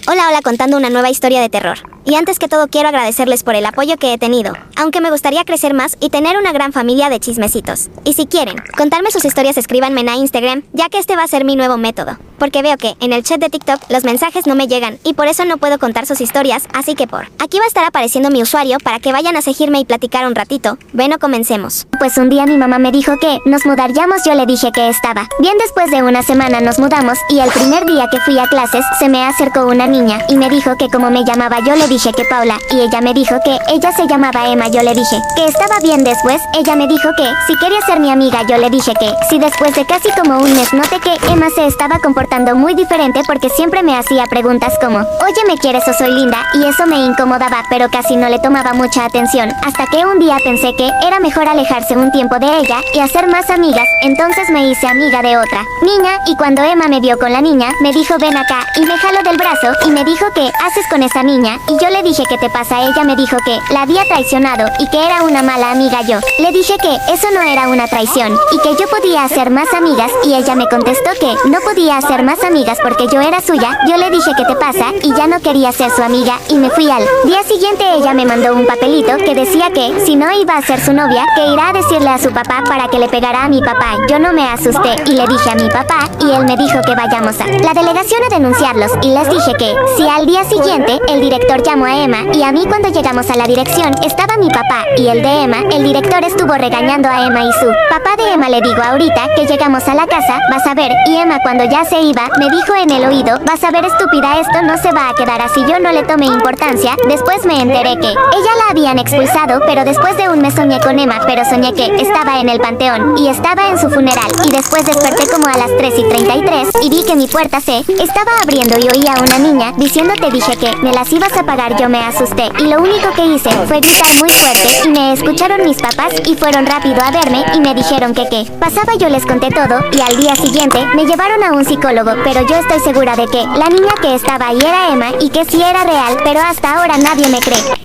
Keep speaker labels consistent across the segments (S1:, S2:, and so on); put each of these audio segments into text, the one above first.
S1: Hola, hola, contando una nueva historia de terror. Y antes que todo quiero agradecerles por el apoyo que he tenido, aunque me gustaría crecer más y tener una gran familia de chismecitos. Y si quieren contarme sus historias, escríbanme en Instagram, ya que este va a ser mi nuevo método. Porque veo que en el chat de TikTok los mensajes no me llegan y por eso no puedo contar sus historias, así que por aquí va a estar apareciendo mi usuario para que vayan a seguirme y platicar un ratito. Bueno, comencemos.
S2: Pues un día mi mamá me dijo que nos mudaríamos, yo le dije que estaba bien. Después de una semana nos mudamos y el primer día que fui a clases se me acercó una niña y me dijo que como me llamaba, yo le dije que Paula, y ella me dijo que ella se llamaba Emma, yo le dije que estaba bien. Después ella me dijo que si quería ser mi amiga, yo le dije que sí. Después de casi como un mes noté que Emma se estaba comportando muy diferente porque siempre me hacía preguntas como oye, ¿me quieres o soy linda? Y eso me incomodaba, pero casi no le tomaba mucha atención, hasta que un día pensé que era mejor alejarse un tiempo de ella y hacer más amigas. Entonces me hice amiga de otra niña y cuando Emma me vio con la niña me dijo ven acá y me jaló del brazo y me dijo ¿qué haces con esa niña? Y yo le dije ¿qué te pasa? Ella me dijo que la había traicionado y que era una mala amiga. Yo le dije que eso no era una traición y que yo podía hacer más amigas y ella me contestó que no podía hacer más amigas porque yo era suya. Yo le dije ¿qué te pasa? Y ya no quería ser su amiga y me fui. Al día siguiente ella me mandó un papelito que decía que si no iba a ser su novia, que irá a decirle a su papá para que le pegara a mi papá. Yo no me asusté y le dije a mi papá y él me dijo que vayamos a la delegación a denunciarlos y les dije que si. Al día siguiente el director llamó a Emma y a mí cuando llegamos a la dirección estaba mi papá y el de Emma. El director estuvo regañando a Emma y su papá de Emma le digo ahorita que llegamos a la casa, vas a ver. Y Emma cuando ya se iba me dijo en el oído vas a ver estúpida, esto no se va a quedar así. Yo no le tomé importancia. Después me enteré que ella la habían expulsado, pero después de un mes soñé con Emma, pero soñé que estaba en el panteón y estaba en su funeral y después desperté como a las 3:33 y vi que mi puerta se estaba abriendo y oí a una niña diciendo te dije que me las ibas a pagar. Yo me asusté y lo único que hice fue gritar muy fuerte y me escucharon mis papás y fueron rápido a verme y me dijeron que qué pasaba. Yo les conté todo y al día siguiente me llevaron a un psicólogo, pero yo estoy segura de que la niña que estaba ahí era Emma y que sí era real, pero hasta ahora nadie me cree.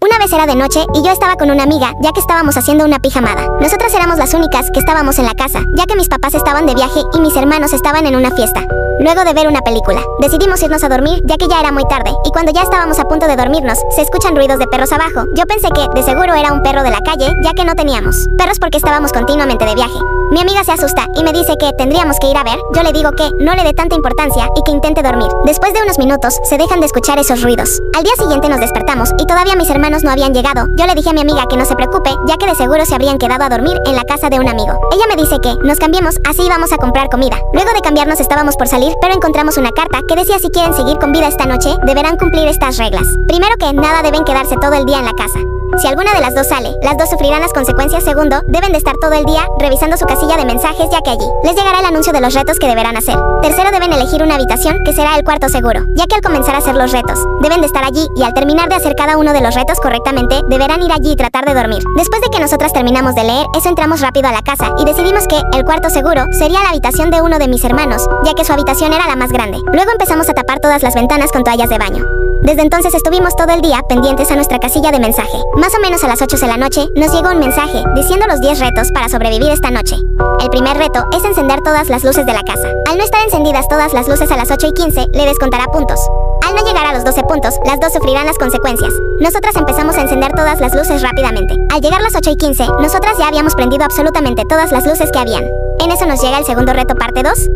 S2: Una vez era de noche y yo estaba con una amiga ya que estábamos haciendo una pijamada. Nosotras éramos las únicas que estábamos en la casa, ya que mis papás estaban de viaje y mis hermanos estaban en una fiesta. Luego de ver una película, decidimos irnos a dormir ya que ya era muy tarde y cuando ya estábamos a punto de dormirnos, se escuchan ruidos de perros abajo. Yo pensé que de seguro era un perro de la calle ya que no teníamos perros porque estábamos continuamente de viaje. Mi amiga se asusta y me dice que tendríamos que ir a ver. Yo le digo que no le dé tanta importancia y que intente dormir. Después de unos minutos, se dejan de escuchar esos ruidos. Al día siguiente nos despertamos y todavía mis hermanos no habían llegado. Yo le dije a mi amiga que no se preocupe, ya que de seguro se habrían quedado a dormir en la casa de un amigo. Ella me dice que nos cambiemos, así íbamos a comprar comida. Luego de cambiarnos estábamos por salir, pero encontramos una carta que decía si quieren seguir con vida esta noche, deberán cumplir estas reglas. Primero que nada, deben quedarse todo el día en la casa. Si alguna de las dos sale, las dos sufrirán las consecuencias. Segundo, deben de estar todo el día revisando su casilla de mensajes ya que allí les llegará el anuncio de los retos que deberán hacer. Tercero, deben elegir una habitación que será el cuarto seguro, ya que al comenzar a hacer los retos, deben de estar allí y al terminar de hacer cada uno de los retos correctamente, deberán ir allí y tratar de dormir. Después de que nosotras terminamos de leer eso, entramos rápido a la casa y decidimos que el cuarto seguro sería la habitación de uno de mis hermanos, ya que su habitación era la más grande. Luego empezamos a tapar todas las ventanas con toallas de baño. Desde entonces estuvimos todo el día pendientes a nuestra casilla de mensaje. Más o menos a las 8 de la noche nos llegó un mensaje diciendo los 10 retos para sobrevivir esta noche. El primer reto es encender todas las luces de la casa. Al no estar encendidas todas las luces a las 8:15, le descontará puntos. Al no llegar a los 12 puntos, las dos sufrirán las consecuencias. Nosotras empezamos a encender todas las luces rápidamente. Al llegar las 8:15, nosotras ya habíamos prendido absolutamente todas las luces que habían. En eso nos llega el segundo reto parte 2.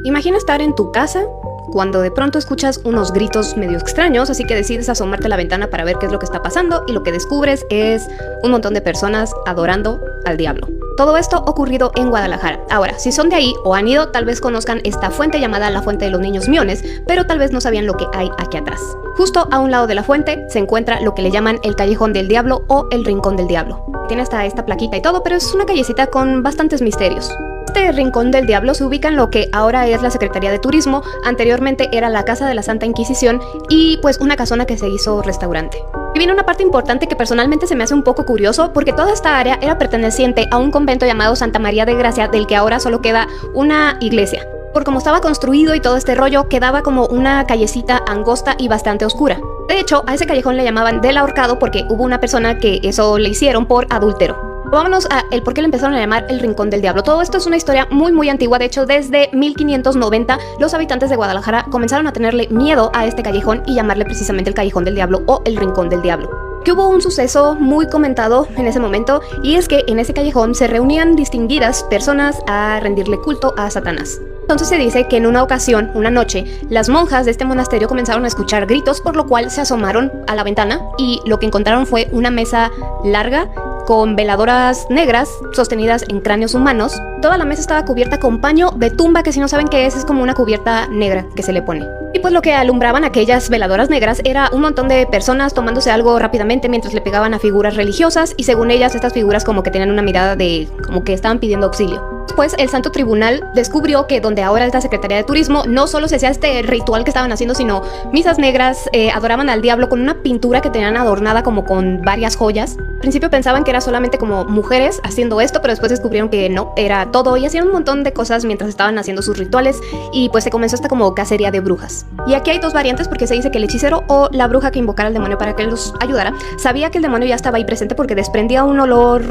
S3: Imagina estar en tu casa cuando de pronto escuchas unos gritos medio extraños, así que decides asomarte a la ventana para ver qué es lo que está pasando y lo que descubres es un montón de personas adorando al diablo. Todo esto ocurrido en Guadalajara. Ahora, si son de ahí o han ido, tal vez conozcan esta fuente llamada la Fuente de los Niños Miones, pero tal vez no sabían lo que hay aquí atrás. Justo a un lado de la fuente se encuentra lo que le llaman el Callejón del Diablo o el Rincón del Diablo. Tiene hasta esta plaquita y todo, pero es una callecita con bastantes misterios. Este Rincón del Diablo se ubica en lo que ahora es la Secretaría de Turismo, anteriormente era la Casa de la Santa Inquisición y pues una casona que se hizo restaurante. Y viene una parte importante que personalmente se me hace un poco curioso porque toda esta área era perteneciente a un convento llamado Santa María de Gracia, del que ahora solo queda una iglesia. Por cómo estaba construido y todo este rollo, quedaba como una callecita angosta y bastante oscura. De hecho, a ese callejón le llamaban del ahorcado porque hubo una persona que eso le hicieron por adúltero. Vámonos a el por qué le empezaron a llamar el Rincón del Diablo. Todo esto es una historia muy antigua. De hecho, desde 1590 los habitantes de Guadalajara comenzaron a tenerle miedo a este callejón y llamarle precisamente el Callejón del Diablo o el Rincón del Diablo. Que hubo un suceso muy comentado en ese momento, y es que en ese callejón se reunían distinguidas personas a rendirle culto a Satanás. Entonces se dice que en una ocasión, una noche, las monjas de este monasterio comenzaron a escuchar gritos, por lo cual se asomaron a la ventana y lo que encontraron fue una mesa larga con veladoras negras sostenidas en cráneos humanos. Toda la mesa estaba cubierta con paño de tumba, que si no saben qué es como una cubierta negra que se le pone. Y pues lo que alumbraban aquellas veladoras negras era un montón de personas tomándose algo rápidamente mientras le pegaban a figuras religiosas, y según ellas estas figuras como que tenían una mirada de como que estaban pidiendo auxilio. Después el Santo Tribunal descubrió que donde ahora es la Secretaría de Turismo no solo se hacía este ritual que estaban haciendo, sino misas negras, adoraban al diablo con una pintura que tenían adornada como con varias joyas. Al principio pensaban que era solamente como mujeres haciendo esto, pero después descubrieron que no, era todo, y hacían un montón de cosas mientras estaban haciendo sus rituales, y pues se comenzó esta como cacería de brujas. Y aquí hay dos variantes, porque se dice que el hechicero o la bruja que invocara al demonio para que los ayudara sabía que el demonio ya estaba ahí presente porque desprendía un olor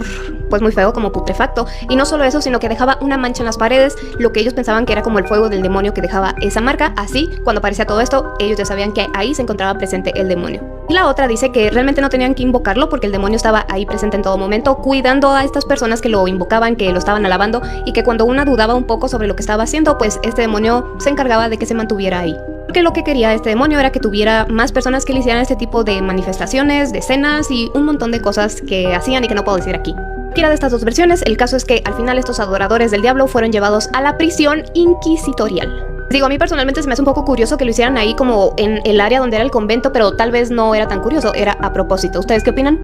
S3: pues muy feo, como putrefacto, y no solo eso, sino que dejaba una mancha en las paredes, lo que ellos pensaban que era como el fuego del demonio que dejaba esa marca. Así, cuando aparecía todo esto, ellos ya sabían que ahí se encontraba presente el demonio. Y la otra dice que realmente no tenían que invocarlo porque el demonio estaba ahí presente en todo momento, cuidando a estas personas que lo invocaban, que lo estaban alabando, y que cuando una dudaba un poco sobre lo que estaba haciendo, pues este demonio se encargaba de que se mantuviera ahí. Porque lo que quería este demonio era que tuviera más personas que le hicieran este tipo de manifestaciones, de escenas y un montón de cosas que hacían y que no puedo decir aquí. Cualquiera de estas dos versiones, el caso es que al final estos adoradores del diablo fueron llevados a la prisión inquisitorial. Digo, a mí personalmente se me hace un poco curioso que lo hicieran ahí como en el área donde era el convento, pero tal vez no era tan curioso, era a propósito. ¿Ustedes qué opinan?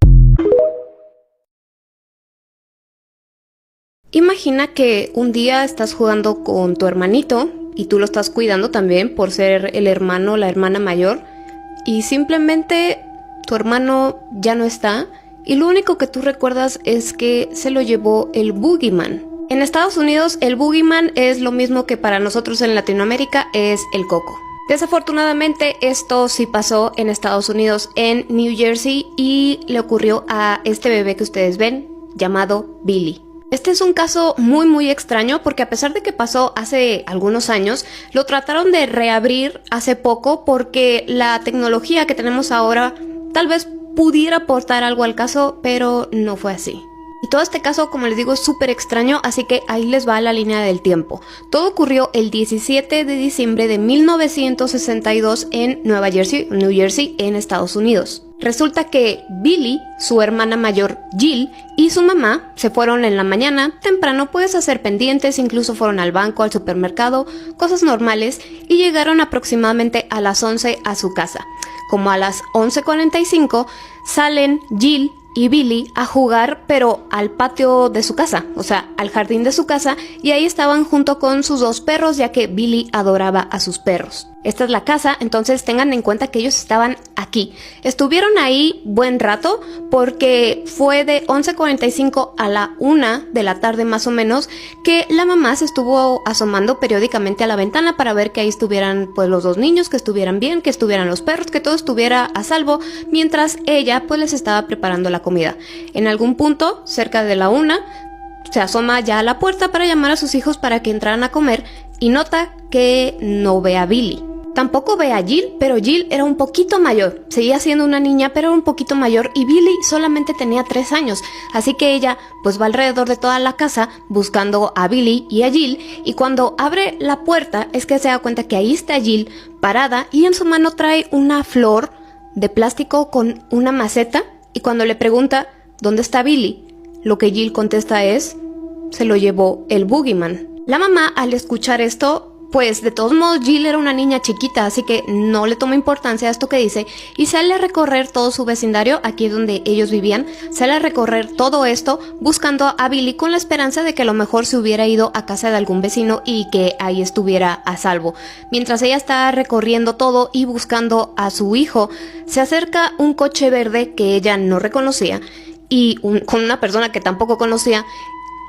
S3: Imagina que un día estás jugando con tu hermanito y tú lo estás cuidando también por ser el hermano o la hermana mayor, y simplemente tu hermano ya no está y lo único que tú recuerdas es que se lo llevó el Boogeyman. En Estados Unidos el Boogeyman es lo mismo que para nosotros en Latinoamérica es el coco. Desafortunadamente esto sí pasó en Estados Unidos, en New Jersey, y le ocurrió a este bebé que ustedes ven, llamado Billy. Este es un caso muy extraño porque a pesar de que pasó hace algunos años, lo trataron de reabrir hace poco porque la tecnología que tenemos ahora tal vez pudiera aportar algo al caso, pero no fue así. Y todo este caso, como les digo, es súper extraño, así que ahí les va la línea del tiempo. Todo ocurrió el 17 de diciembre de 1962 en Nueva Jersey, New Jersey, en Estados Unidos. Resulta que Billy, su hermana mayor Jill, y su mamá se fueron en la mañana temprano pues a hacer pendientes, incluso fueron al banco, al supermercado, cosas normales, y llegaron aproximadamente a las 11 a su casa. Como a las 11:45 salen Jill y Billy a jugar, pero al patio de su casa, o sea, al jardín de su casa, y ahí estaban junto con sus dos perros, ya que Billy adoraba a sus perros. Esta es la casa, entonces tengan en cuenta que ellos estaban aquí. Estuvieron ahí buen rato porque fue de 11:45 a la 1 de la tarde más o menos que la mamá se estuvo asomando periódicamente a la ventana para ver que ahí estuvieran pues los dos niños, que estuvieran bien, que estuvieran los perros, que todo estuviera a salvo, mientras ella pues les estaba preparando la comida. En algún punto, cerca de la 1, se asoma ya a la puerta para llamar a sus hijos para que entraran a comer y nota que no ve a Billy. Tampoco ve a Jill, pero Jill era un poquito mayor. Seguía siendo una niña, pero era un poquito mayor, y Billy solamente tenía 3 años. Así que ella pues va alrededor de toda la casa buscando a Billy y a Jill, y cuando abre la puerta es que se da cuenta que ahí está Jill parada y en su mano trae una flor de plástico con una maceta, y cuando le pregunta ¿dónde está Billy?, lo que Jill contesta es se lo llevó el Boogeyman. La mamá, al escuchar esto, pues de todos modos Jill era una niña chiquita, así que no le toma importancia a esto que dice y sale a recorrer todo su vecindario, aquí donde ellos vivían, sale a recorrer todo esto buscando a Billy con la esperanza de que a lo mejor se hubiera ido a casa de algún vecino y que ahí estuviera a salvo. Mientras ella está recorriendo todo y buscando a su hijo, se acerca un coche verde que ella no reconocía y con una persona que tampoco conocía,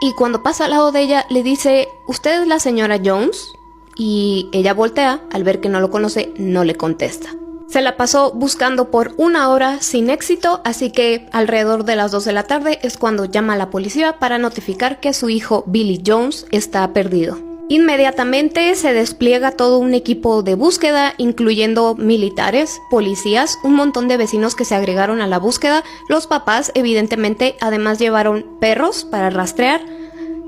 S3: y cuando pasa al lado de ella le dice ¿usted es la señora Jones? Y ella voltea, al ver que no lo conoce, no le contesta. Se la pasó buscando por 1 hora sin éxito, así que alrededor de las 2 de la tarde es cuando llama a la policía para notificar que su hijo Billy Jones está perdido. Inmediatamente se despliega todo un equipo de búsqueda, incluyendo militares, policías, un montón de vecinos que se agregaron a la búsqueda. Los papás, evidentemente, además llevaron perros para rastrear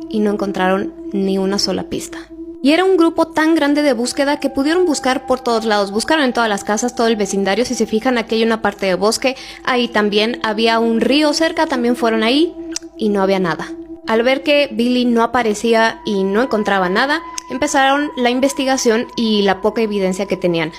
S3: y no encontraron ni una sola pista. Y era un grupo tan grande de búsqueda que pudieron buscar por todos lados. Buscaron en todas las casas, todo el vecindario. Si se fijan, aquí hay una parte de bosque. Ahí también había un río cerca, también fueron ahí y no había nada. Al ver que Billy no aparecía y no encontraba nada, empezaron la investigación y la poca evidencia que tenían.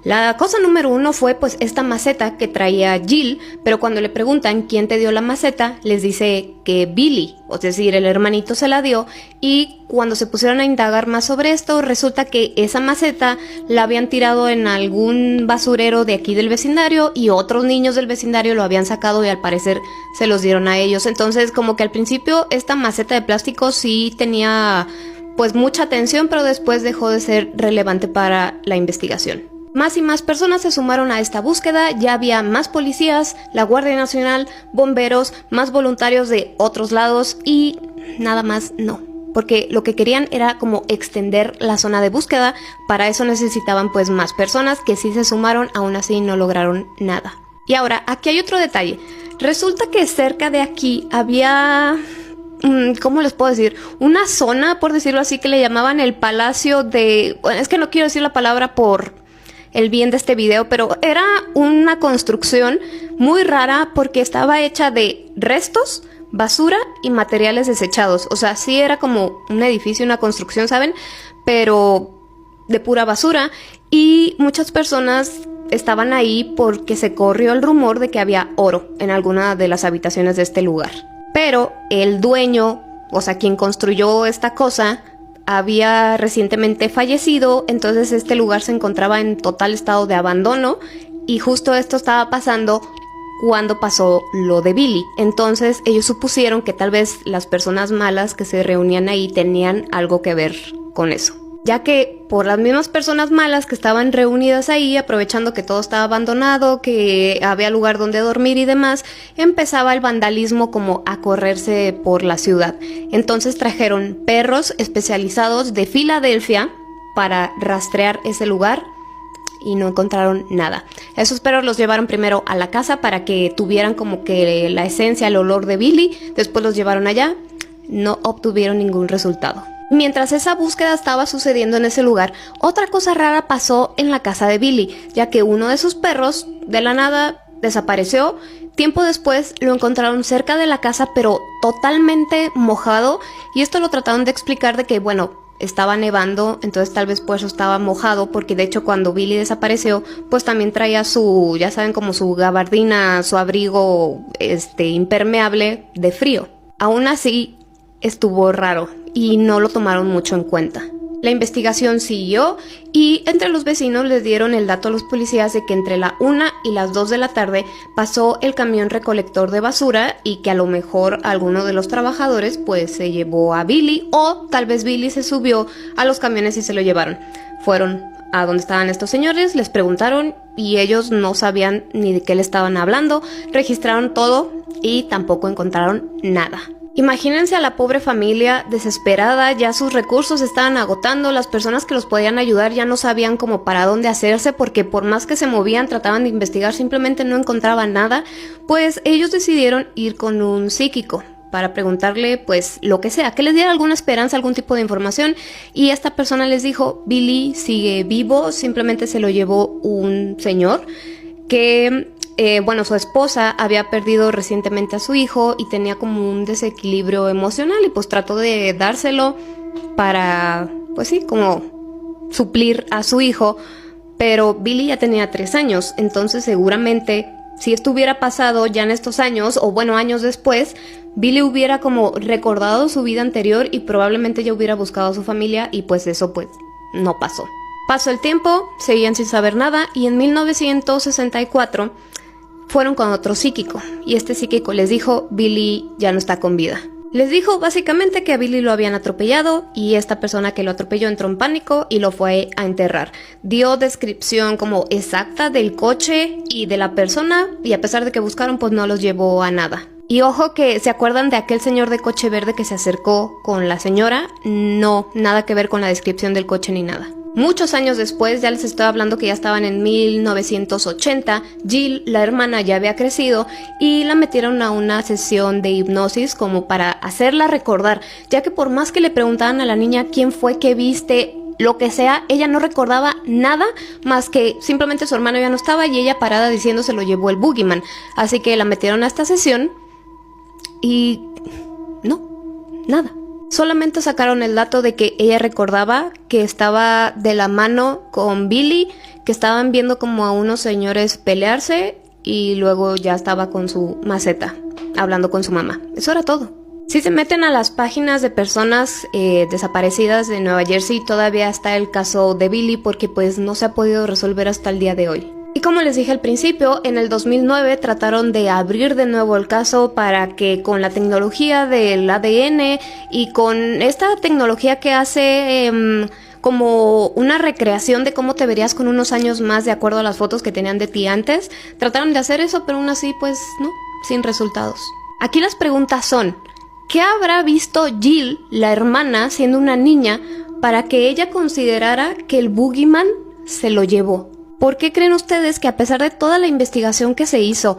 S3: La cosa número 1 fue pues esta maceta que traía Jill, pero cuando le preguntan quién te dio la maceta, les dice que Billy, es decir, el hermanito se la dio, y cuando se pusieron a indagar más sobre esto, resulta que esa maceta la habían tirado en algún basurero de aquí del vecindario y otros niños del vecindario lo habían sacado y al parecer se los dieron a ellos. Entonces como que al principio esta maceta de plástico sí tenía pues mucha atención, pero después dejó de ser relevante para la investigación. Más y más personas se sumaron a esta búsqueda, ya había más policías, la Guardia Nacional, bomberos, más voluntarios de otros lados y nada más no. Porque lo que querían era como extender la zona de búsqueda, para eso necesitaban pues más personas que sí se sumaron, aún así no lograron nada. Y ahora, aquí hay otro detalle. Resulta que cerca de aquí había... ¿cómo les puedo decir? Una zona, por decirlo así, que le llamaban el Palacio de... Bueno, es que no quiero decir la palabra por el bien de este video, pero era una construcción muy rara porque estaba hecha de restos, basura y materiales desechados. O sea, sí era como un edificio, una construcción, ¿saben? Pero de pura basura. Y muchas personas estaban ahí porque se corrió el rumor de que había oro en alguna de las habitaciones de este lugar. Pero el dueño, o sea, quien construyó esta cosa, había recientemente fallecido, entonces este lugar se encontraba en total estado de abandono y justo esto estaba pasando cuando pasó lo de Billy. Entonces ellos supusieron que tal vez las personas malas que se reunían ahí tenían algo que ver con eso, ya que por las mismas personas malas que estaban reunidas ahí, aprovechando que todo estaba abandonado, que había lugar donde dormir y demás, empezaba el vandalismo como a correrse por la ciudad. Entonces trajeron perros especializados de Filadelfia para rastrear ese lugar y no encontraron nada. Esos perros los llevaron primero a la casa para que tuvieran como que la esencia, el olor de Billy, después los llevaron allá, no obtuvieron ningún resultado. Mientras esa búsqueda estaba sucediendo en ese lugar, otra cosa rara pasó en la casa de Billy, ya que uno de sus perros de la nada desapareció. Tiempo después lo encontraron cerca de la casa, pero totalmente mojado, y esto lo trataron de explicar de que, bueno, estaba nevando, entonces tal vez por eso estaba mojado, porque de hecho cuando Billy desapareció, pues también traía su, ya saben, como su gabardina, su abrigo impermeable de frío. Aún así, estuvo raro y no lo tomaron mucho en cuenta. La investigación siguió y entre los vecinos les dieron el dato a los policías de que entre la 1 y las 2 de la tarde pasó el camión recolector de basura y que a lo mejor alguno de los trabajadores pues se llevó a Billy, o tal vez Billy se subió a los camiones y se lo llevaron. Fueron a donde estaban estos señores, les preguntaron y ellos no sabían ni de qué le estaban hablando, registraron todo y tampoco encontraron nada. Imagínense a la pobre familia desesperada, ya sus recursos se estaban agotando, las personas que los podían ayudar ya no sabían como para dónde hacerse, porque por más que se movían, trataban de investigar, simplemente no encontraban nada. Pues ellos decidieron ir con un psíquico para preguntarle pues lo que sea, que les diera alguna esperanza, algún tipo de información, y esta persona les dijo: Billy sigue vivo, simplemente se lo llevó un señor que... su esposa había perdido recientemente a su hijo y tenía como un desequilibrio emocional y pues trató de dárselo para, pues sí, como suplir a su hijo, pero Billy ya tenía 3 años, entonces seguramente si esto hubiera pasado ya en estos años, o bueno, años después, Billy hubiera como recordado su vida anterior y probablemente ya hubiera buscado a su familia, y pues eso pues no pasó. Pasó el tiempo, seguían sin saber nada, y en 1964 fueron con otro psíquico, y este psíquico les dijo: Billy ya no está con vida. Les dijo básicamente que a Billy lo habían atropellado y esta persona que lo atropelló entró en pánico y lo fue a enterrar. Dio descripción como exacta del coche y de la persona y a pesar de que buscaron pues no los llevó a nada. Y ojo que se acuerdan de aquel señor de coche verde que se acercó con la señora, no, nada que ver con la descripción del coche ni nada. Muchos años después, ya les estoy hablando que ya estaban en 1980, Jill, la hermana, ya había crecido y la metieron a una sesión de hipnosis como para hacerla recordar, ya que por más que le preguntaban a la niña quién fue, qué viste, lo que sea, ella no recordaba nada más que simplemente su hermano ya no estaba y ella parada diciendo se lo llevó el boogeyman. Así que la metieron a esta sesión y no, nada. Solamente sacaron el dato de que ella recordaba que estaba de la mano con Billy, que estaban viendo como a unos señores pelearse y luego ya estaba con su maceta, hablando con su mamá. Eso era todo. Si se meten a las páginas de personas desaparecidas de Nueva Jersey, todavía está el caso de Billy porque pues no se ha podido resolver hasta el día de hoy. Y como les dije al principio, en el 2009 trataron de abrir de nuevo el caso para que con la tecnología del ADN y con esta tecnología que hace como una recreación de cómo te verías con unos años más de acuerdo a las fotos que tenían de ti antes, trataron de hacer eso, pero aún así pues no, sin resultados. Aquí las preguntas son, ¿qué habrá visto Jill, la hermana, siendo una niña, para que ella considerara que el boogeyman se lo llevó? ¿Por qué creen ustedes que a pesar de toda la investigación que se hizo,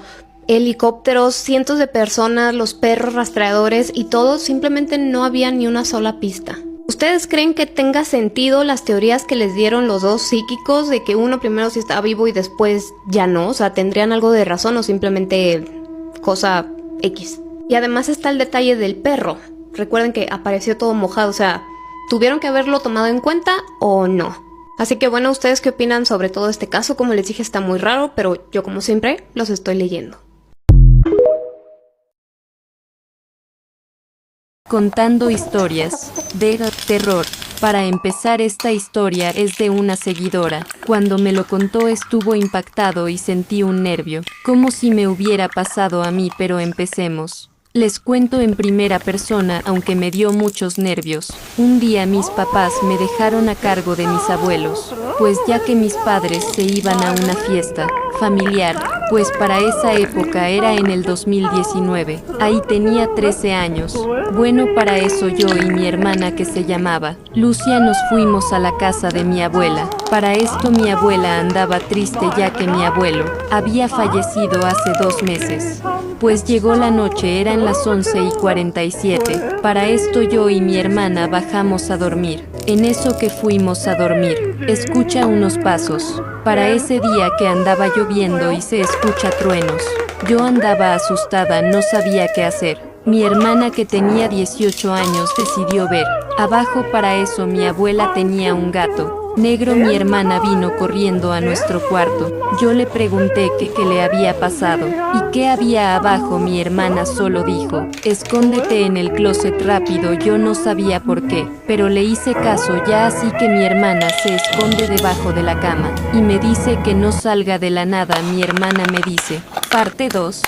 S3: helicópteros, cientos de personas, los perros rastreadores y todo, simplemente no había ni una sola pista? ¿Ustedes creen que tenga sentido las teorías que les dieron los dos psíquicos de que uno primero sí estaba vivo y después ya no? O sea, ¿tendrían algo de razón o simplemente cosa X? Y además está el detalle del perro. Recuerden que apareció todo mojado, o sea, ¿tuvieron que haberlo tomado en cuenta o no? Así que bueno, ¿ustedes qué opinan sobre todo este caso? Como les dije, está muy raro, pero yo como siempre los estoy leyendo.
S4: Contando historias de terror. Para empezar, esta historia es de una seguidora. Cuando me lo contó estuvo impactado y sentí un nervio, como si me hubiera pasado a mí, pero empecemos. Les cuento en primera persona, aunque me dio muchos nervios. Un día mis papás me dejaron a cargo de mis abuelos, pues ya que mis padres se iban a una fiesta familiar, pues para esa época era en el 2019. Ahí tenía 13 años. Bueno, para eso yo y mi hermana, que se llamaba Lucia, nos fuimos a la casa de mi abuela. Para esto mi abuela andaba triste ya que mi abuelo había fallecido hace 2 meses. Pues llegó la noche, eran las 11:47. Para esto yo y mi hermana bajamos a dormir. En eso que fuimos a dormir, escucha unos pasos. Para ese día que andaba lloviendo y se escucha truenos. Yo andaba asustada, no sabía qué hacer. Mi hermana, que tenía 18 años, decidió ver abajo. Para eso mi abuela tenía un gato negro. Mi hermana vino corriendo a nuestro cuarto. Yo le pregunté qué le había pasado y qué había abajo. Mi hermana solo dijo, escóndete en el closet rápido. Yo no sabía por qué, pero le hice caso ya, así que mi hermana se esconde debajo de la cama y me dice que no salga de la nada. Mi hermana me dice, parte 2.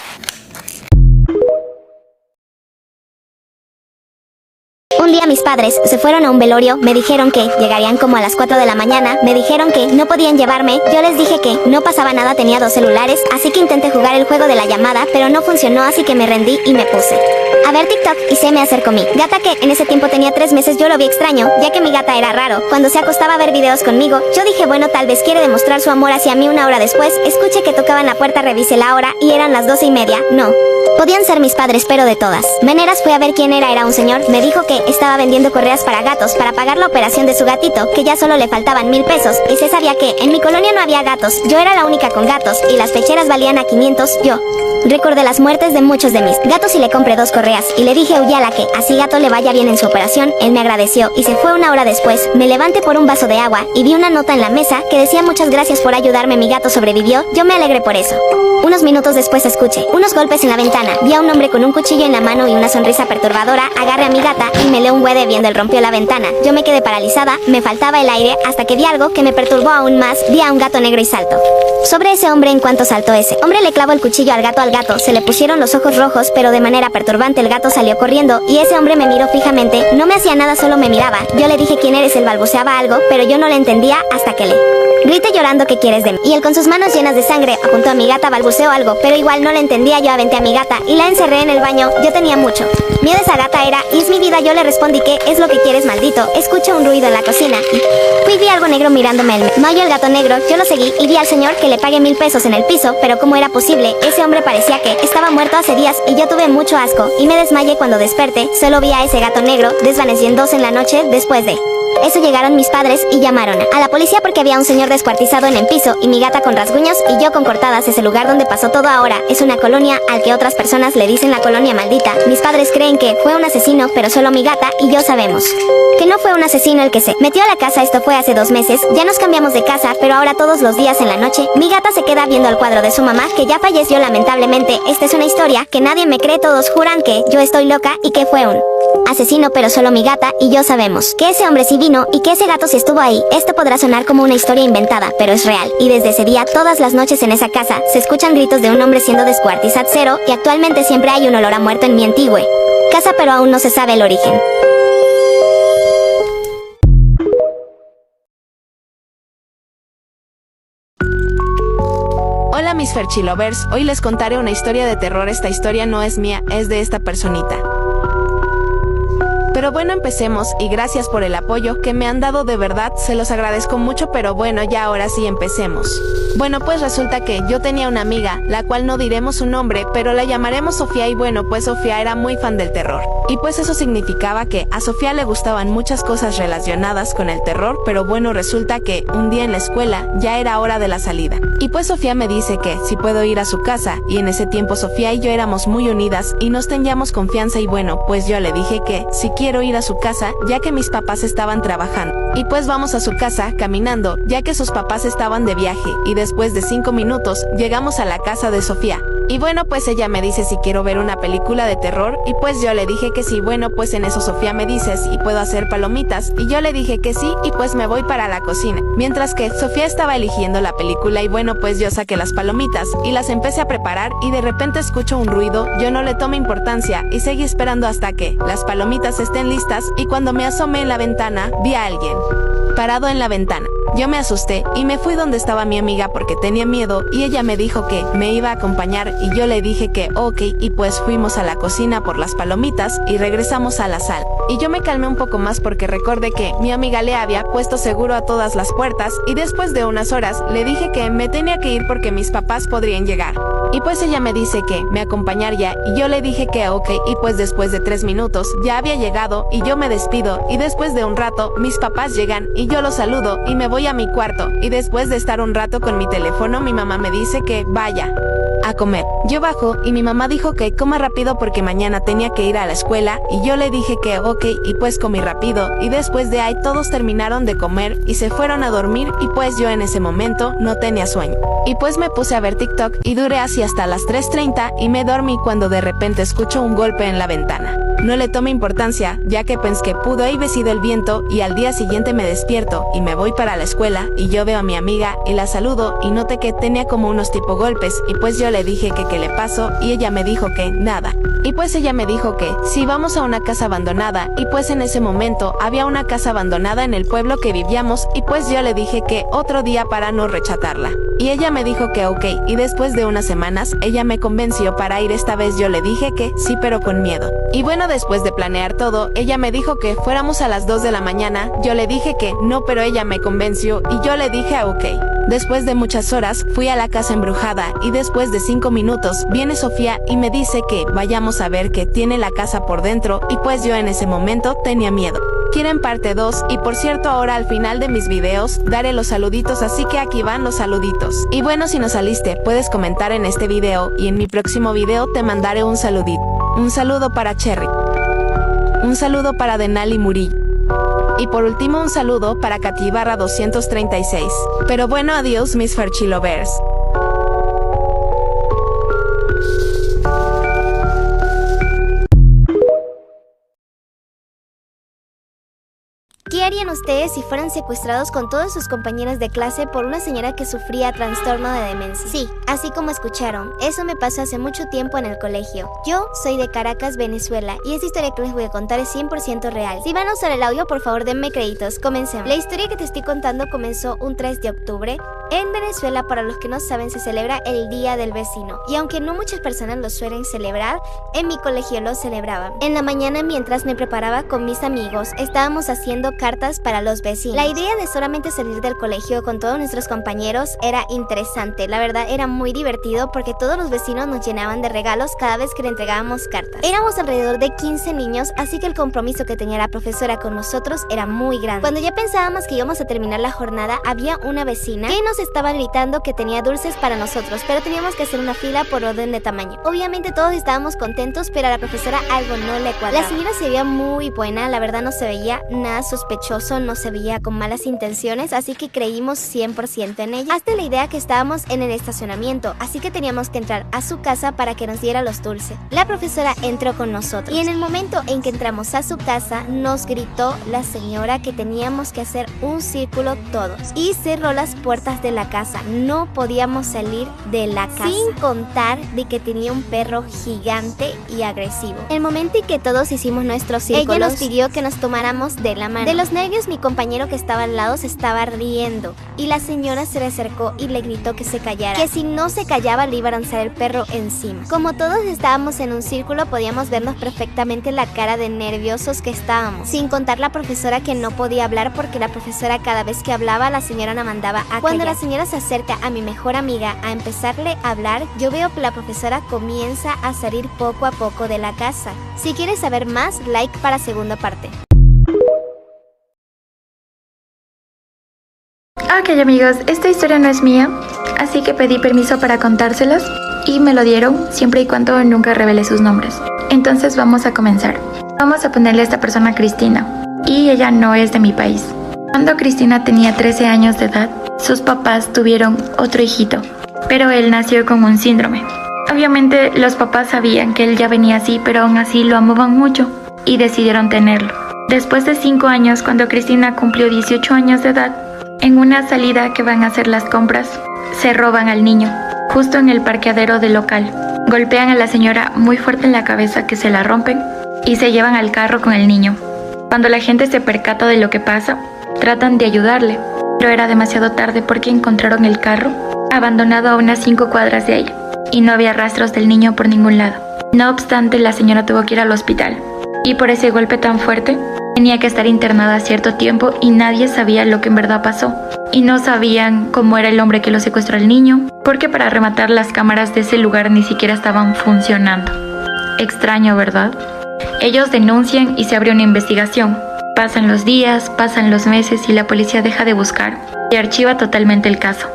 S1: Un día mis padres se fueron a un velorio, me dijeron que llegarían como a las 4 de la mañana, me dijeron que no podían llevarme, yo les dije que no pasaba nada, tenía 2 celulares, así que intenté jugar el juego de la llamada, pero no funcionó, así que me rendí y me puse a ver TikTok y se me acercó mi gata, que en ese tiempo tenía 3 meses, yo lo vi extraño, ya que mi gata era raro, cuando se acostaba a ver videos conmigo, yo dije bueno, tal vez quiere demostrar su amor hacia mí. 1 hora después, escuché que tocaban la puerta, revisé la hora y eran las 12:30, no podían ser mis padres, pero de todas maneras fui a ver quién era un señor, me dijo que estaba vendiendo correas para gatos para pagar la operación de su gatito, que ya solo le faltaban 1000 pesos, y se sabía que en mi colonia no había gatos, yo era la única con gatos, y las pecheras valían a 500, yo recordé las muertes de muchos de mis gatos y le compré 2 correas, y le dije oye a la que así gato le vaya bien en su operación, él me agradeció, y se fue. 1 hora después, me levanté por un vaso de agua, y vi una nota en la mesa, que decía muchas gracias por ayudarme, mi gato sobrevivió, yo me alegré por eso. Unos minutos después escuché unos golpes en la ventana, vi a un hombre con un cuchillo en la mano y una sonrisa perturbadora, agarré a mi gata y me le un güede viendo, él rompió la ventana, yo me quedé paralizada, me faltaba el aire, hasta que vi algo que me perturbó aún más, vi a un gato negro y saltó sobre ese hombre. En cuanto saltó ese hombre, le clavó el cuchillo al gato a al gato, se le pusieron los ojos rojos, pero de manera perturbante el gato salió corriendo, y ese hombre me miró fijamente, no me hacía nada, solo me miraba. Yo le dije quién eres, él balbuceaba algo, pero yo no le entendía hasta que le grité llorando que quieres de mí. Y él con sus manos llenas de sangre apuntó a mi gata, balbuceó algo, pero igual no le entendía. Yo aventé a mi gata y la encerré en el baño. Yo tenía mucho miedo, esa gata era, y es mi vida. Yo le respondí, ¿qué es lo que quieres, maldito? Escucho un ruido en la cocina y fui, vi algo negro mirándome. No hay el gato negro, yo lo seguí y vi al señor que le pagué 1000 pesos en el piso, pero ¿cómo era posible? Ese hombre parecía que estaba muerto hace días y yo tuve mucho asco y me desmayé cuando desperté. Solo vi a ese gato negro desvaneciéndose en la noche. Después de eso llegaron mis padres y llamaron a la policía porque había un señor descuartizado en el piso y mi gata con rasguños y yo con cortadas. Ese lugar donde pasó todo ahora es una colonia al que otras personas le dicen la colonia maldita. Mis padres creen que fue un asesino, pero solo mi gata y yo sabemos que no fue un asesino el que se metió a la casa. Esto fue hace 2 meses, ya nos cambiamos de casa, pero ahora todos los días en la noche mi gata se queda viendo el cuadro de su mamá que ya falleció lamentablemente. Esta es una historia que nadie me cree, todos juran que yo estoy loca y que fue un asesino, pero solo mi gata y yo sabemos que ese hombre sí vino y que ese gato sí estuvo ahí. Esto podrá sonar como una historia inventada, pero es real, y desde ese día todas las noches en esa casa se escuchan gritos de un hombre siendo descuartizado y actualmente siempre hay un olor a muerto en mi antigua casa, pero aún no se sabe el origen.
S5: Hola mis Ferchilovers, hoy les contaré una historia de terror. Esta historia no es mía, es de esta personita. Pero bueno, empecemos, y gracias por el apoyo que me han dado, de verdad, se los agradezco mucho. Pero bueno, ya ahora sí empecemos. Bueno, pues resulta que yo tenía una amiga, la cual no diremos su nombre, pero la llamaremos Sofía. Y bueno, pues Sofía era muy fan del terror, y pues eso significaba que a Sofía le gustaban muchas cosas relacionadas con el terror. Pero bueno, resulta que un día en la escuela ya era hora de la salida, y pues Sofía me dice que si puedo ir a su casa, y en ese tiempo Sofía y yo éramos muy unidas y nos teníamos confianza. Y bueno, pues yo le dije que si quiero ir a su casa, ya que mis papás estaban trabajando, y pues vamos a su casa caminando, ya que sus papás estaban de viaje, y después de 5 minutos llegamos a la casa de Sofía. Y bueno, pues ella me dice si quiero ver una película de terror, y pues yo le dije que sí. Bueno, pues en eso Sofía me dice si puedo hacer palomitas, y yo le dije que sí, y pues me voy para la cocina, mientras que Sofía estaba eligiendo la película. Y bueno, pues yo saqué las palomitas y las empecé a preparar, y de repente escucho un ruido. Yo no le tomé importancia y seguí esperando hasta que las palomitas estén listas, y cuando me asomé en la ventana vi a alguien parado en la ventana. Yo me asusté y me fui donde estaba mi amiga porque tenía miedo, y ella me dijo que me iba a acompañar, y yo le dije que ok, y pues fuimos a la cocina por las palomitas y regresamos a la sala. Y yo me calmé un poco más porque recordé que mi amiga le había puesto seguro a todas las puertas, y después de unas horas le dije que me tenía que ir porque mis papás podrían llegar. Y pues ella me dice que me acompañaría, y yo le dije que ok, y pues después de 3 minutos ya había llegado, y yo me despido, y después de un rato mis papás llegan y yo los saludo y me voy a mi cuarto. Y después de estar un rato con mi teléfono, mi mamá me dice que vaya a comer. Yo bajo y mi mamá dijo que coma rápido porque mañana tenía que ir a la escuela, y yo le dije que ok, y pues comí rápido, y después de ahí todos terminaron de comer y se fueron a dormir, y pues yo en ese momento no tenía sueño, y pues me puse a ver TikTok y duré así hasta las 3:30 y me dormí cuando de repente escucho un golpe en la ventana. No le tomé importancia, ya que pensé que pudo haber sido el viento, y al día siguiente me despierto y me voy para la escuela, y yo veo a mi amiga y la saludo, y noté que tenía como unos tipo golpes, y pues yo le dije que qué le pasó, y ella me dijo que nada. Y pues ella me dijo que si vamos a una casa abandonada, y pues en ese momento había una casa abandonada en el pueblo que vivíamos, y pues yo le dije que otro día para no rechatarla. Y ella me dijo que ok, y después de unas semanas ella me convenció para ir. Esta vez yo le dije que sí, pero con miedo. Y bueno, después de planear todo, ella me dijo que fuéramos a las 2 de la mañana. Yo le dije que no, pero ella me convenció y yo le dije ok. Después de muchas horas fui a la casa embrujada, y después de 5 minutos viene Sofía y me dice que vayamos a ver qué tiene la casa por dentro, y pues yo en ese momento tenía miedo. ¿Quieren parte 2? Y por cierto, ahora al final de mis videos daré los saluditos, así que aquí van los saluditos. Y bueno, si no saliste, puedes comentar en este video, y en mi próximo video te mandaré un saludito. Un saludo para Cherry. Un saludo para Denali Murillo. Y por último un saludo para Catibarra 236. Pero bueno, adiós mis Ferchilovers.
S1: ¿Qué harían ustedes si fueran secuestrados con todos sus compañeros de clase por una señora que sufría trastorno de demencia? Sí, así como escucharon, eso me pasó hace mucho tiempo en el colegio. Yo soy de Caracas, Venezuela, y esta historia que les voy a contar es 100% real. Si van a usar el audio, por favor denme créditos. Comencemos. La historia que te estoy contando comenzó un 3 de octubre. En Venezuela, para los que no saben, se celebra el Día del Vecino. Y aunque no muchas personas lo suelen celebrar, en mi colegio lo celebraban. En la mañana, mientras me preparaba con mis amigos, estábamos haciendo cartas para los vecinos. La idea de solamente salir del colegio con todos nuestros compañeros era interesante. La verdad, era muy divertido porque todos los vecinos nos llenaban de regalos cada vez que le entregábamos cartas. Éramos alrededor de 15 niños, así que el compromiso que tenía la profesora con nosotros era muy grande. Cuando ya pensábamos que íbamos a terminar la jornada, había una vecina que nos estaba gritando que tenía dulces para nosotros, pero teníamos que hacer una fila por orden de tamaño. Obviamente todos estábamos contentos, pero a la profesora algo no le cuadraba. La señora se veía muy buena, la verdad no se veía nada sospechoso, no se veía con malas intenciones, así que creímos 100% en ella. Hasta la idea que estábamos en el estacionamiento, así que teníamos que entrar a su casa para que nos diera los dulces. La profesora entró con nosotros y en el momento en que entramos a su casa, nos gritó la señora que teníamos que hacer un círculo todos y cerró las puertas de la casa. No podíamos salir de la casa, sin contar de que tenía un perro gigante y agresivo. El momento en que todos hicimos nuestros círculos, ella nos pidió que nos tomáramos de la mano. De los nervios, mi compañero que estaba al lado se estaba riendo y la señora se le acercó y le gritó que se callara, que si no se callaba le iba a lanzar el perro encima. Como todos estábamos en un círculo, podíamos vernos perfectamente la cara de nerviosos que estábamos, sin contar la profesora que no podía hablar porque la profesora cada vez que hablaba la señora la mandaba a callar. Cuando la señora se acerca a mi mejor amiga a empezarle a hablar, yo veo que la profesora comienza a salir poco a poco de la casa. Si quieres saber más, like para segunda parte.
S6: Ok amigos, esta historia no es mía, así que pedí permiso para contárselas y me lo dieron siempre y cuando nunca revele sus nombres. Entonces vamos a comenzar. Vamos a ponerle a esta persona Cristina y ella no es de mi país. Cuando Cristina tenía 13 años de edad, sus papás tuvieron otro hijito, pero él nació con un síndrome. Obviamente los papás sabían que él ya venía así, pero aún así lo amaban mucho y decidieron tenerlo. Después de 5 años, cuando Cristina cumplió 18 años de edad, en una salida que van a hacer las compras, se roban al niño, justo en el parqueadero del local. Golpean a la señora muy fuerte en la cabeza que se la rompen y se llevan al carro con el niño. Cuando la gente se percata de lo que pasa, tratan de ayudarle, pero era demasiado tarde porque encontraron el carro abandonado a unas 5 cuadras de ahí y no había rastros del niño por ningún lado. No obstante, la señora tuvo que ir al hospital y por ese golpe tan fuerte tenía que estar internada cierto tiempo y nadie sabía lo que en verdad pasó. Y no sabían cómo era el hombre que lo secuestró al niño, porque para rematar las cámaras de ese lugar ni siquiera estaban funcionando. Extraño, ¿verdad? Ellos denuncian y se abre una investigación. Pasan los días, pasan los meses y la policía deja de buscar y archiva totalmente el caso.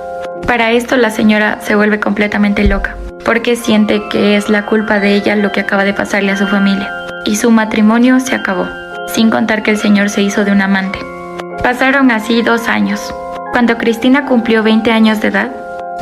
S6: Para esto la señora se vuelve completamente loca, porque siente que es la culpa de ella lo que acaba de pasarle a su familia. Y su matrimonio se acabó, sin contar que el señor se hizo de un amante. Pasaron así 2 años. Cuando Cristina cumplió 20 años de edad,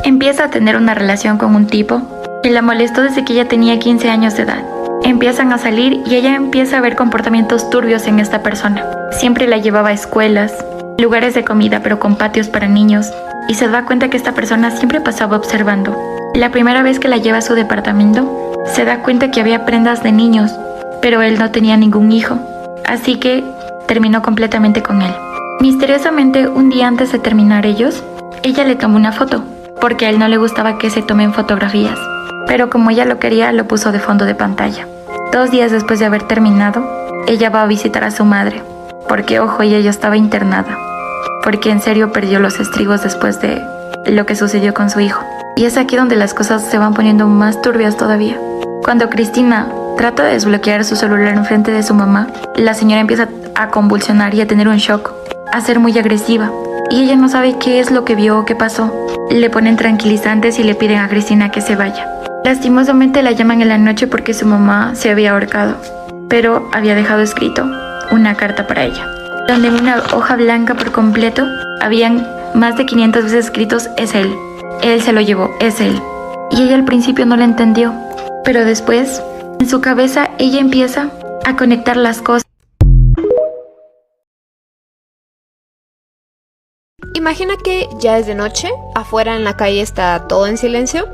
S6: empieza a tener una relación con un tipo que la molestó desde que ella tenía 15 años de edad. Empiezan a salir y ella empieza a ver comportamientos turbios en esta persona. Siempre la llevaba a escuelas, lugares de comida pero con patios para niños, y se da cuenta que esta persona siempre pasaba observando. La primera vez que la lleva a su departamento, se da cuenta que había prendas de niños, pero él no tenía ningún hijo, así que terminó completamente con él. Misteriosamente, un día antes de terminar ellos, ella le tomó una foto, porque a él no le gustaba que se tomen fotografías, pero como ella lo quería, lo puso de fondo de pantalla. 2 días después de haber terminado, ella va a visitar a su madre, porque ojo, ella ya estaba internada, porque en serio perdió los estribos después de lo que sucedió con su hijo. Y es aquí donde las cosas se van poniendo más turbias todavía. Cuando Cristina trata de desbloquear su celular enfrente de su mamá, la señora empieza a convulsionar y a tener un shock, a ser muy agresiva, y ella no sabe qué es lo que vio o qué pasó. Le ponen tranquilizantes y le piden a Cristina que se vaya. Lastimosamente la llaman en la noche porque su mamá se había ahorcado, pero había dejado escrito una carta para ella, donde en una hoja blanca por completo habían más de 500 veces escritos "es él se lo llevó, es él". Y ella al principio no lo entendió, pero después, en su cabeza, ella empieza a conectar las cosas.
S3: Imagina que ya es de noche, afuera en la calle está todo en silencio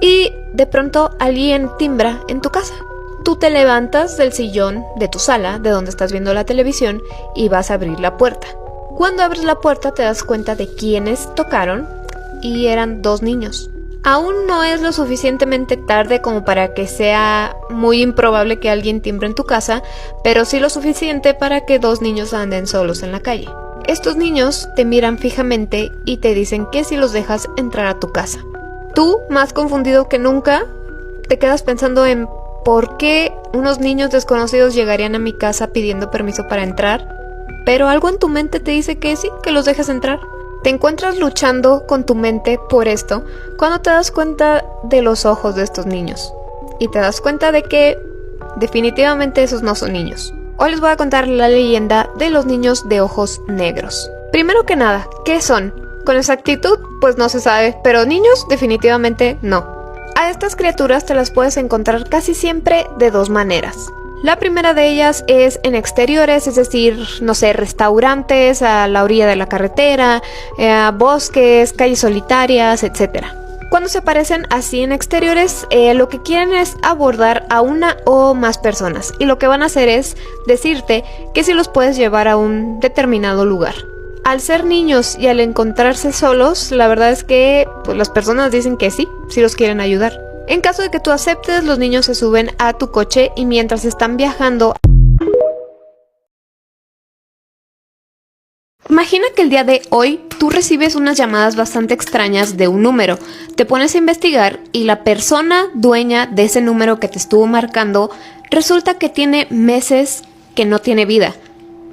S3: y de pronto alguien timbra en tu casa. Tú te levantas del sillón de tu sala, de donde estás viendo la televisión, y vas a abrir la puerta. Cuando abres la puerta te das cuenta de quiénes tocaron y eran 2 niños. Aún no es lo suficientemente tarde como para que sea muy improbable que alguien timbre en tu casa, pero sí lo suficiente para que 2 niños anden solos en la calle. Estos niños te miran fijamente y te dicen que si los dejas entrar a tu casa. Tú, más confundido que nunca, te quedas pensando en ¿por qué unos niños desconocidos llegarían a mi casa pidiendo permiso para entrar? Pero algo en tu mente te dice que sí, que los dejes entrar. Te encuentras luchando con tu mente por esto cuando te das cuenta de los ojos de estos niños. Y te das cuenta de que definitivamente esos no son niños. Hoy les voy a contar la leyenda de los niños de ojos negros. Primero que nada, ¿qué son? Con exactitud, pues no se sabe, pero niños definitivamente no. A estas criaturas te las puedes encontrar casi siempre de 2 maneras. La primera de ellas es en exteriores, es decir, no sé, restaurantes, a la orilla de la carretera, bosques, calles solitarias, etc. Cuando se aparecen así en exteriores, lo que quieren es abordar a una o más personas, y lo que van a hacer es decirte que si los puedes llevar a un determinado lugar. Al ser niños y al encontrarse solos, la verdad es que pues, las personas dicen que sí los quieren ayudar. En caso de que tú aceptes, los niños se suben a tu coche y mientras están viajando... Imagina que el día de hoy tú recibes unas llamadas bastante extrañas de un número. Te pones a investigar y la persona dueña de ese número que te estuvo marcando resulta que tiene meses que no tiene vida.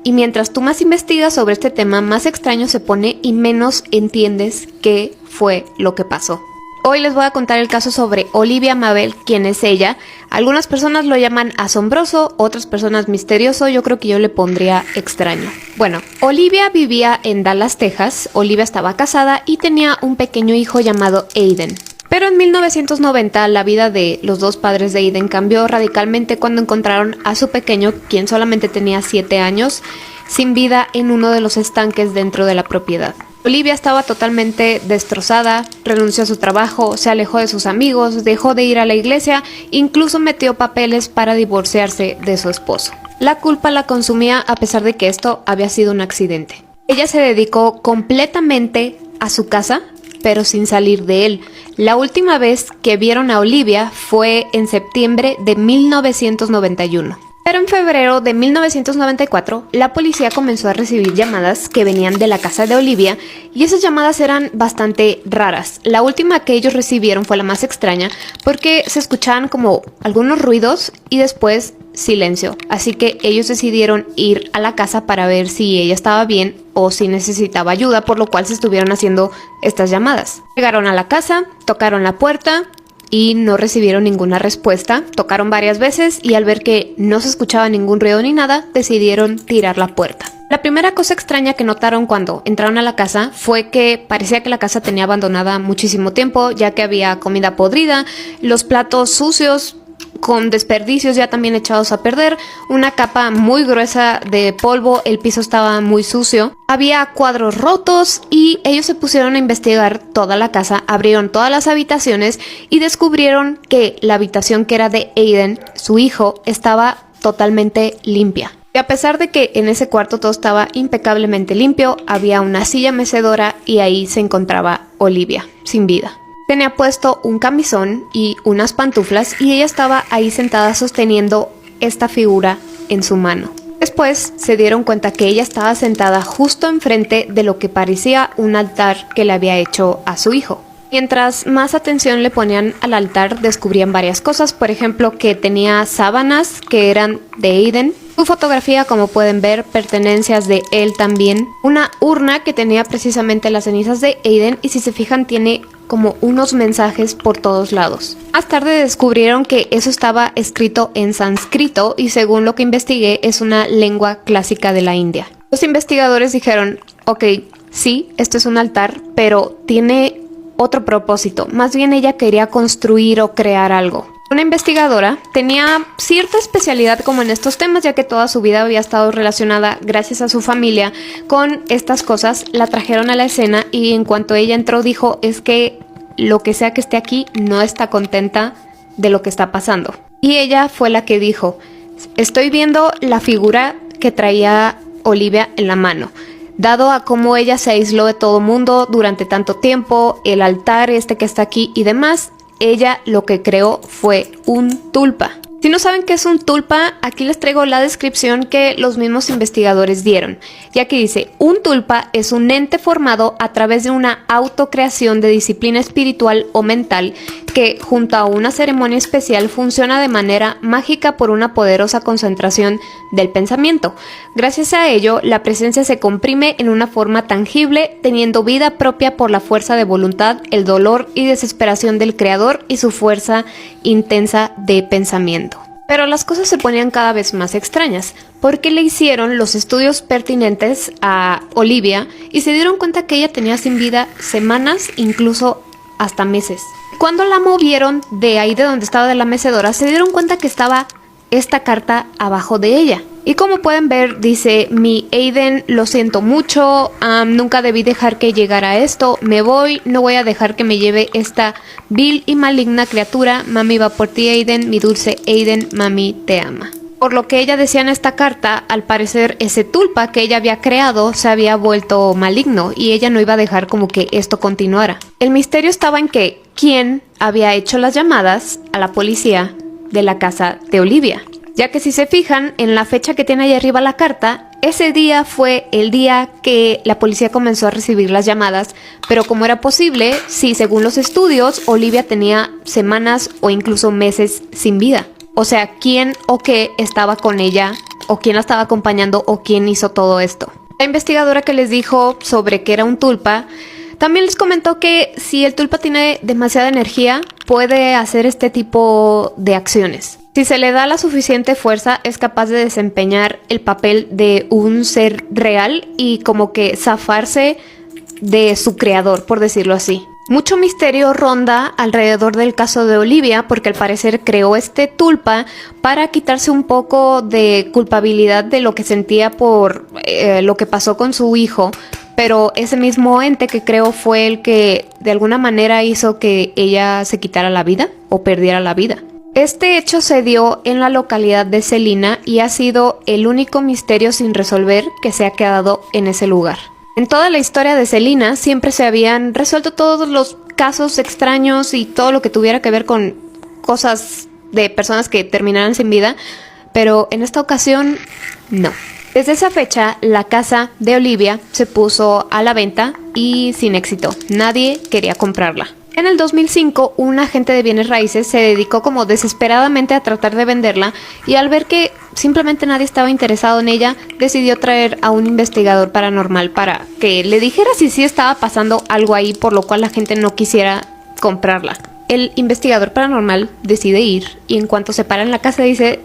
S3: Y mientras tú más investigas sobre este tema, más extraño se pone y menos entiendes qué fue lo que pasó. Hoy les voy a contar el caso sobre Olivia Mabel, quién es ella. Algunas personas lo llaman asombroso, otras personas misterioso, yo creo que yo le pondría extraño. Bueno, Olivia vivía en Dallas, Texas. Olivia estaba casada y tenía un pequeño hijo llamado Aiden. Pero en 1990 la vida de los 2 padres de Aiden cambió radicalmente cuando encontraron a su pequeño, quien solamente tenía 7 años, sin vida en uno de los estanques dentro de la propiedad. Olivia estaba totalmente destrozada, renunció a su trabajo, se alejó de sus amigos, dejó de ir a la iglesia, incluso metió papeles para divorciarse de su esposo. La culpa la consumía a pesar de que esto había sido un accidente. Ella se dedicó completamente a su casa, pero sin salir de él. La última vez que vieron a Olivia fue en septiembre de 1991. Pero en febrero de 1994, la policía comenzó a recibir llamadas que venían de la casa de Olivia y esas llamadas eran bastante raras. La última que ellos recibieron fue la más extraña porque se escuchaban como algunos ruidos y después silencio. Así que ellos decidieron ir a la casa para ver si ella estaba bien o si necesitaba ayuda, por lo cual se estuvieron haciendo estas llamadas. Llegaron a la casa, tocaron la puerta y no recibieron ninguna respuesta. Tocaron varias veces y al ver que no se escuchaba ningún ruido ni nada, decidieron tirar la puerta. La primera cosa extraña que notaron cuando entraron a la casa fue que parecía que la casa tenía abandonada muchísimo tiempo, ya que había comida podrida, los platos sucios, con desperdicios ya también echados a perder, una capa muy gruesa de polvo, el piso estaba muy sucio, había cuadros rotos y ellos se pusieron a investigar toda la casa, abrieron todas las habitaciones y descubrieron que la habitación que era de Aiden, su hijo, estaba totalmente limpia. Y a pesar de que en ese cuarto todo estaba impecablemente limpio, había una silla mecedora y ahí se encontraba Olivia, sin vida. Tenía puesto un camisón y unas pantuflas y ella estaba ahí sentada sosteniendo esta figura en su mano. Después se dieron cuenta que ella estaba sentada justo enfrente de lo que parecía un altar que le había hecho a su hijo. Mientras más atención le ponían al altar, descubrían varias cosas, por ejemplo que tenía sábanas que eran de Aiden, su fotografía, como pueden ver, pertenencias de él también, una urna que tenía precisamente las cenizas de Aiden y si se fijan tiene como unos mensajes por todos lados. Más tarde descubrieron que eso estaba escrito en sánscrito y según lo que investigué es una lengua clásica de la India. Los investigadores dijeron, ok, sí, esto es un altar, pero tiene otro propósito. Más bien ella quería construir o crear algo. Una investigadora, tenía cierta especialidad como en estos temas, ya que toda su vida había estado relacionada, gracias a su familia, con estas cosas. La trajeron a la escena y en cuanto ella entró dijo, es que lo que sea que esté aquí no está contenta de lo que está pasando. Y ella fue la que dijo, estoy viendo la figura que traía Olivia en la mano. Dado a cómo ella se aisló de todo mundo durante tanto tiempo, el altar que está aquí y demás, ella lo que creó fue un tulpa. Si no saben qué es un tulpa, aquí les traigo la descripción que los mismos investigadores dieron, ya que dice, un tulpa es un ente formado a través de una autocreación de disciplina espiritual o mental que, junto a una ceremonia especial, funciona de manera mágica por una poderosa concentración del pensamiento. Gracias a ello, la presencia se comprime en una forma tangible, teniendo vida propia por la fuerza de voluntad, el dolor y desesperación del creador y su fuerza intensa de pensamiento. Pero las cosas se ponían cada vez más extrañas, porque le hicieron los estudios pertinentes a Olivia y se dieron cuenta que ella tenía sin vida semanas, incluso hasta meses. Cuando la movieron de ahí de donde estaba de la mecedora, se dieron cuenta que estaba esta carta abajo de ella. Y como pueden ver, dice, mi Aiden, lo siento mucho, nunca debí dejar que llegara esto, me voy, no voy a dejar que me lleve esta vil y maligna criatura, mami va por ti Aiden, mi dulce Aiden, mami te ama. Por lo que ella decía en esta carta, al parecer ese tulpa que ella había creado se había vuelto maligno y ella no iba a dejar como que esto continuara. El misterio estaba en que quién había hecho las llamadas a la policía de la casa de Olivia. Ya que si se fijan en la fecha que tiene ahí arriba la carta, ese día fue el día que la policía comenzó a recibir las llamadas, pero ¿cómo era posible si según los estudios Olivia tenía semanas o incluso meses sin vida? O sea, ¿quién o qué estaba con ella? ¿O quién la estaba acompañando? ¿O quién hizo todo esto? La investigadora que les dijo sobre que era un tulpa, también les comentó que si el tulpa tiene demasiada energía, puede hacer este tipo de acciones. Si se le da la suficiente fuerza, es capaz de desempeñar el papel de un ser real y como que zafarse de su creador, por decirlo así. Mucho misterio ronda alrededor del caso de Olivia porque al parecer creó este tulpa para quitarse un poco de culpabilidad de lo que sentía por lo que pasó con su hijo, pero ese mismo ente que creó fue el que de alguna manera hizo que ella se quitara la vida o perdiera la vida. Este hecho se dio en la localidad de Celina y ha sido el único misterio sin resolver que se ha quedado en ese lugar. En toda la historia de Celina siempre se habían resuelto todos los casos extraños y todo lo que tuviera que ver con cosas de personas que terminaran sin vida, pero en esta ocasión no. Desde esa fecha, la casa de Olivia se puso a la venta y sin éxito. Nadie quería comprarla. En el 2005, un agente de bienes raíces se dedicó como desesperadamente a tratar de venderla y al ver que simplemente nadie estaba interesado en ella, decidió traer a un investigador paranormal para que le dijera si sí estaba pasando algo ahí por lo cual la gente no quisiera comprarla. El investigador paranormal decide ir y en cuanto se para en la casa dice,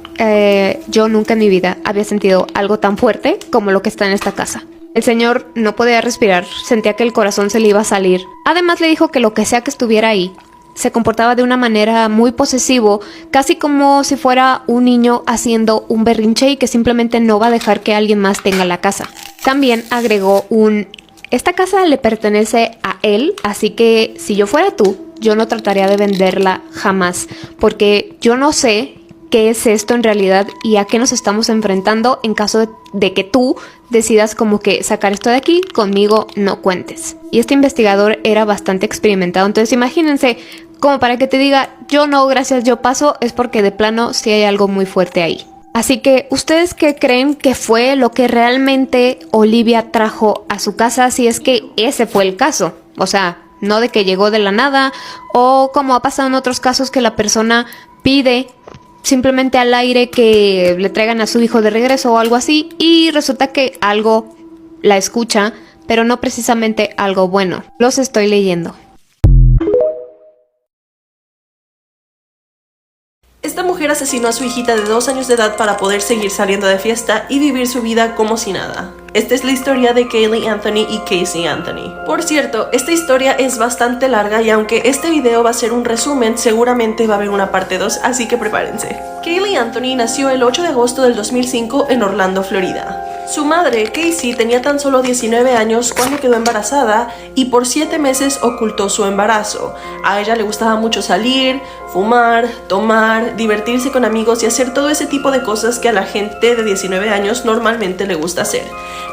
S3: yo nunca en mi vida había sentido algo tan fuerte como lo que está en esta casa. El señor no podía respirar, sentía que el corazón se le iba a salir. Además le dijo que lo que sea que estuviera ahí se comportaba de una manera muy posesivo, casi como si fuera un niño haciendo un berrinche y que simplemente no va a dejar que alguien más tenga la casa. También agregó esta casa le pertenece a él, así que si yo fuera tú, yo no trataría de venderla jamás, porque yo no sé qué es esto en realidad y a qué nos estamos enfrentando en caso de que tú decidas como que sacar esto de aquí, conmigo no cuentes. Y este investigador era bastante experimentado, entonces imagínense, como para que te diga, yo no, gracias, yo paso, es porque de plano sí hay algo muy fuerte ahí. Así que, ¿ustedes qué creen que fue lo que realmente Olivia trajo a su casa si es que ese fue el caso? O sea, no de que llegó de la nada o como ha pasado en otros casos que la persona pide simplemente al aire que le traigan a su hijo de regreso o algo así y resulta que algo la escucha, pero no precisamente algo bueno. Los estoy leyendo.
S7: Esta mujer asesinó a su hijita de 2 años de edad para poder seguir saliendo de fiesta y vivir su vida como si nada. Esta es la historia de Kaylee Anthony y Casey Anthony. Por cierto, esta historia es bastante larga y aunque este video va a ser un resumen, seguramente va a haber una parte 2, así que prepárense. Kaylee Anthony nació el 8 de agosto del 2005 en Orlando, Florida. Su madre, Casey, tenía tan solo 19 años cuando quedó embarazada y por 7 meses ocultó su embarazo. A ella le gustaba mucho salir, fumar, tomar, divertirse con amigos y hacer todo ese tipo de cosas que a la gente de 19 años normalmente le gusta hacer.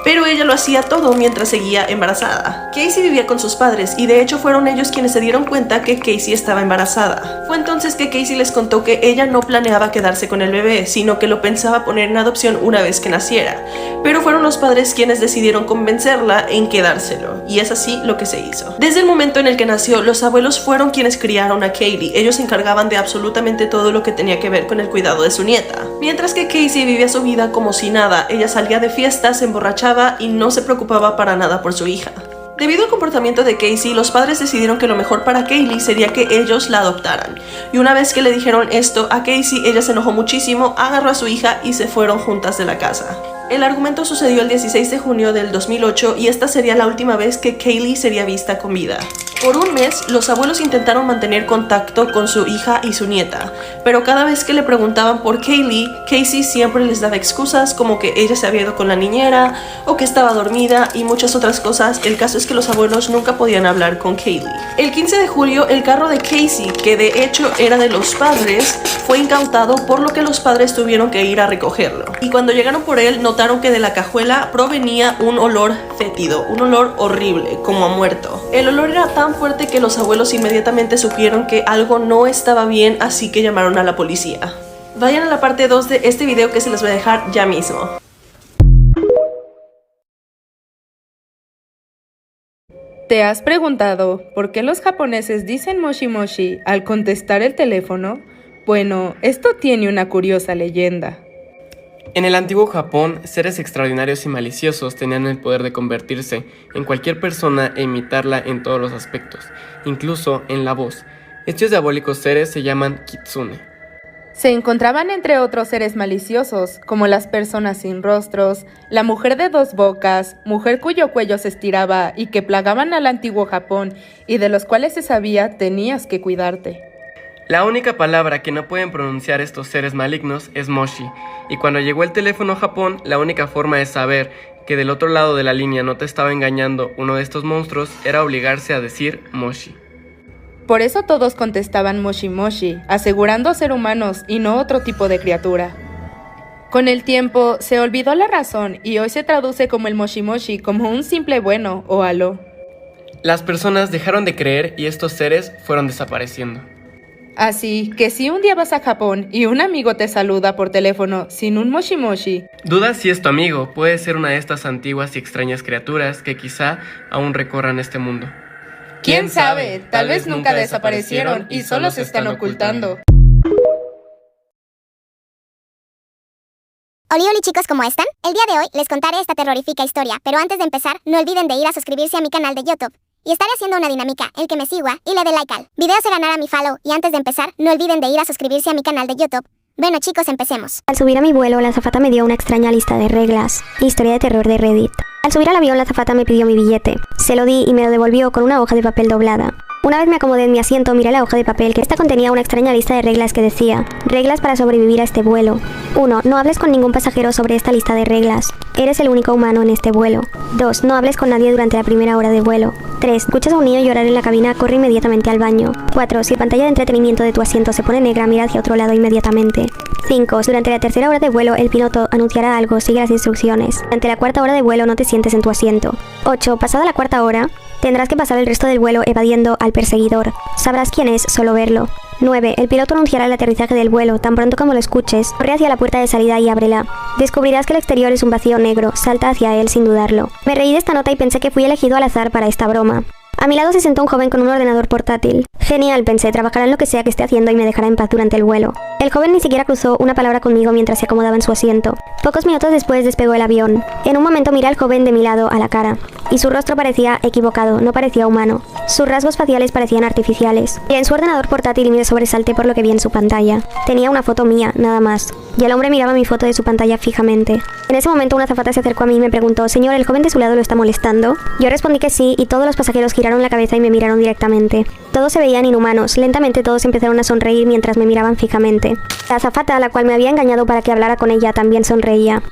S7: Pero ella lo hacía todo mientras seguía embarazada. Casey vivía con sus padres y de hecho fueron ellos quienes se dieron cuenta que Casey estaba embarazada. Fue entonces que Casey les contó que ella no planeaba quedarse con el bebé, sino que lo pensaba poner en adopción una vez que naciera. Pero fueron los padres quienes decidieron convencerla en quedárselo, y es así lo que se hizo. Desde el momento en el que nació, los abuelos fueron quienes criaron a Kaylee. Ellos se encargaban de absolutamente todo lo que tenía que ver con el cuidado de su nieta. Mientras que Casey vivía su vida como si nada, ella salía de fiestas, se emborrachaba y no se preocupaba para nada por su hija. Debido al comportamiento de Casey, los padres decidieron que lo mejor para Kaylee sería que ellos la adoptaran. Y una vez que le dijeron esto a Casey, ella se enojó muchísimo, agarró a su hija y se fueron juntas de la casa. El argumento sucedió el 16 de junio del 2008 y esta sería la última vez que Kaylee sería vista con vida. Por un mes, los abuelos intentaron mantener contacto con su hija y su nieta, pero cada vez que le preguntaban por Kaylee, Casey siempre les daba excusas como que ella se había ido con la niñera o que estaba dormida y muchas otras cosas. El caso es que los abuelos nunca podían hablar con Kaylee. El 15 de julio, el carro de Casey, que de hecho era de los padres, fue incautado, por lo que los padres tuvieron que ir a recogerlo. Y cuando llegaron por él, notaron que de la cajuela provenía un olor fétido, un olor horrible, como a muerto. El olor era tan fuerte que los abuelos inmediatamente supieron que algo no estaba bien, así que llamaron a la policía. Vayan a la parte 2 de este video que se les voy a dejar ya mismo.
S8: ¿Te has preguntado por qué los japoneses dicen moshi moshi al contestar el teléfono? Bueno, esto tiene una curiosa leyenda.
S9: En el antiguo Japón, seres extraordinarios y maliciosos tenían el poder de convertirse en cualquier persona e imitarla en todos los aspectos, incluso en la voz. Estos diabólicos seres se llaman kitsune.
S8: Se encontraban entre otros seres maliciosos, como las personas sin rostros, la mujer de 2 bocas, mujer cuyo cuello se estiraba y que plagaban al antiguo Japón y de los cuales se sabía tenías que cuidarte.
S9: La única palabra que no pueden pronunciar estos seres malignos es moshi, y cuando llegó el teléfono a Japón, la única forma de saber que del otro lado de la línea no te estaba engañando uno de estos monstruos era obligarse a decir moshi.
S8: Por eso todos contestaban moshi moshi, asegurando ser humanos y no otro tipo de criatura. Con el tiempo se olvidó la razón y hoy se traduce como el moshi moshi como un simple bueno o aló.
S9: Las personas dejaron de creer y estos seres fueron desapareciendo.
S8: Así que si un día vas a Japón y un amigo te saluda por teléfono sin un moshi moshi,
S9: duda si es tu amigo, puede ser una de estas antiguas y extrañas criaturas que quizá aún recorran este mundo.
S8: ¿Quién sabe? Tal vez nunca desaparecieron y solo se están ocultando.
S2: Oli chicos, ¿cómo están? El día de hoy les contaré esta terrorífica historia, pero antes de empezar, no olviden de ir a suscribirse a mi canal de YouTube. Y estaré haciendo una dinámica, el que me siga y le dé like al video se ganará mi follow. Y antes de empezar, no olviden de ir a suscribirse a mi canal de YouTube. Bueno chicos, empecemos.
S1: Al subir a mi vuelo, la azafata me dio una extraña lista de reglas. Historia de terror de Reddit. Al subir al avión, la azafata me pidió mi billete. Se lo di y me lo devolvió con una hoja de papel doblada. Una vez me acomodé en mi asiento, miré la hoja de papel, que esta contenía una extraña lista de reglas que decía: reglas para sobrevivir a este vuelo. 1. No hables con ningún pasajero sobre esta lista de reglas. Eres el único humano en este vuelo. 2. No hables con nadie durante la primera hora de vuelo. 3. Escuchas a un niño llorar en la cabina, corre inmediatamente al baño. 4. Si la pantalla de entretenimiento de tu asiento se pone negra, mira hacia otro lado inmediatamente. 5. Durante la tercera hora de vuelo, el piloto anunciará algo, sigue las instrucciones. Durante la cuarta hora de vuelo, no te sientes en tu asiento. 8. Pasada la cuarta hora, tendrás que pasar el resto del vuelo evadiendo al perseguidor. Sabrás quién es solo verlo. 9. El piloto anunciará el aterrizaje del vuelo. Tan pronto como lo escuches, corre hacia la puerta de salida y ábrela. Descubrirás que el exterior es un vacío negro. Salta hacia él sin dudarlo. Me reí de esta nota y pensé que fui elegido al azar para esta broma. A mi lado se sentó un joven con un ordenador portátil. Genial, pensé, trabajará en lo que sea que esté haciendo y me dejará en paz durante el vuelo. El joven ni siquiera cruzó una palabra conmigo mientras se acomodaba en su asiento. Pocos minutos después despegó el avión. En un momento miré al joven de mi lado a la cara, y su rostro parecía equivocado, no parecía humano.
S10: Sus rasgos faciales parecían artificiales. Miré en su ordenador portátil y me sobresalté por lo que vi en su pantalla. Tenía una foto mía, nada más. Y el hombre miraba mi foto de su pantalla fijamente. En ese momento una azafata se acercó a mí y me preguntó: «Señor, ¿el joven de su lado lo está molestando?». Yo respondí que sí, y todos los pasajeros giraron la cabeza y me miraron directamente. Todos se veían inhumanos. Lentamente todos empezaron a sonreír mientras me miraban fijamente. La azafata, a la cual me había engañado para que hablara con ella, también sonreía.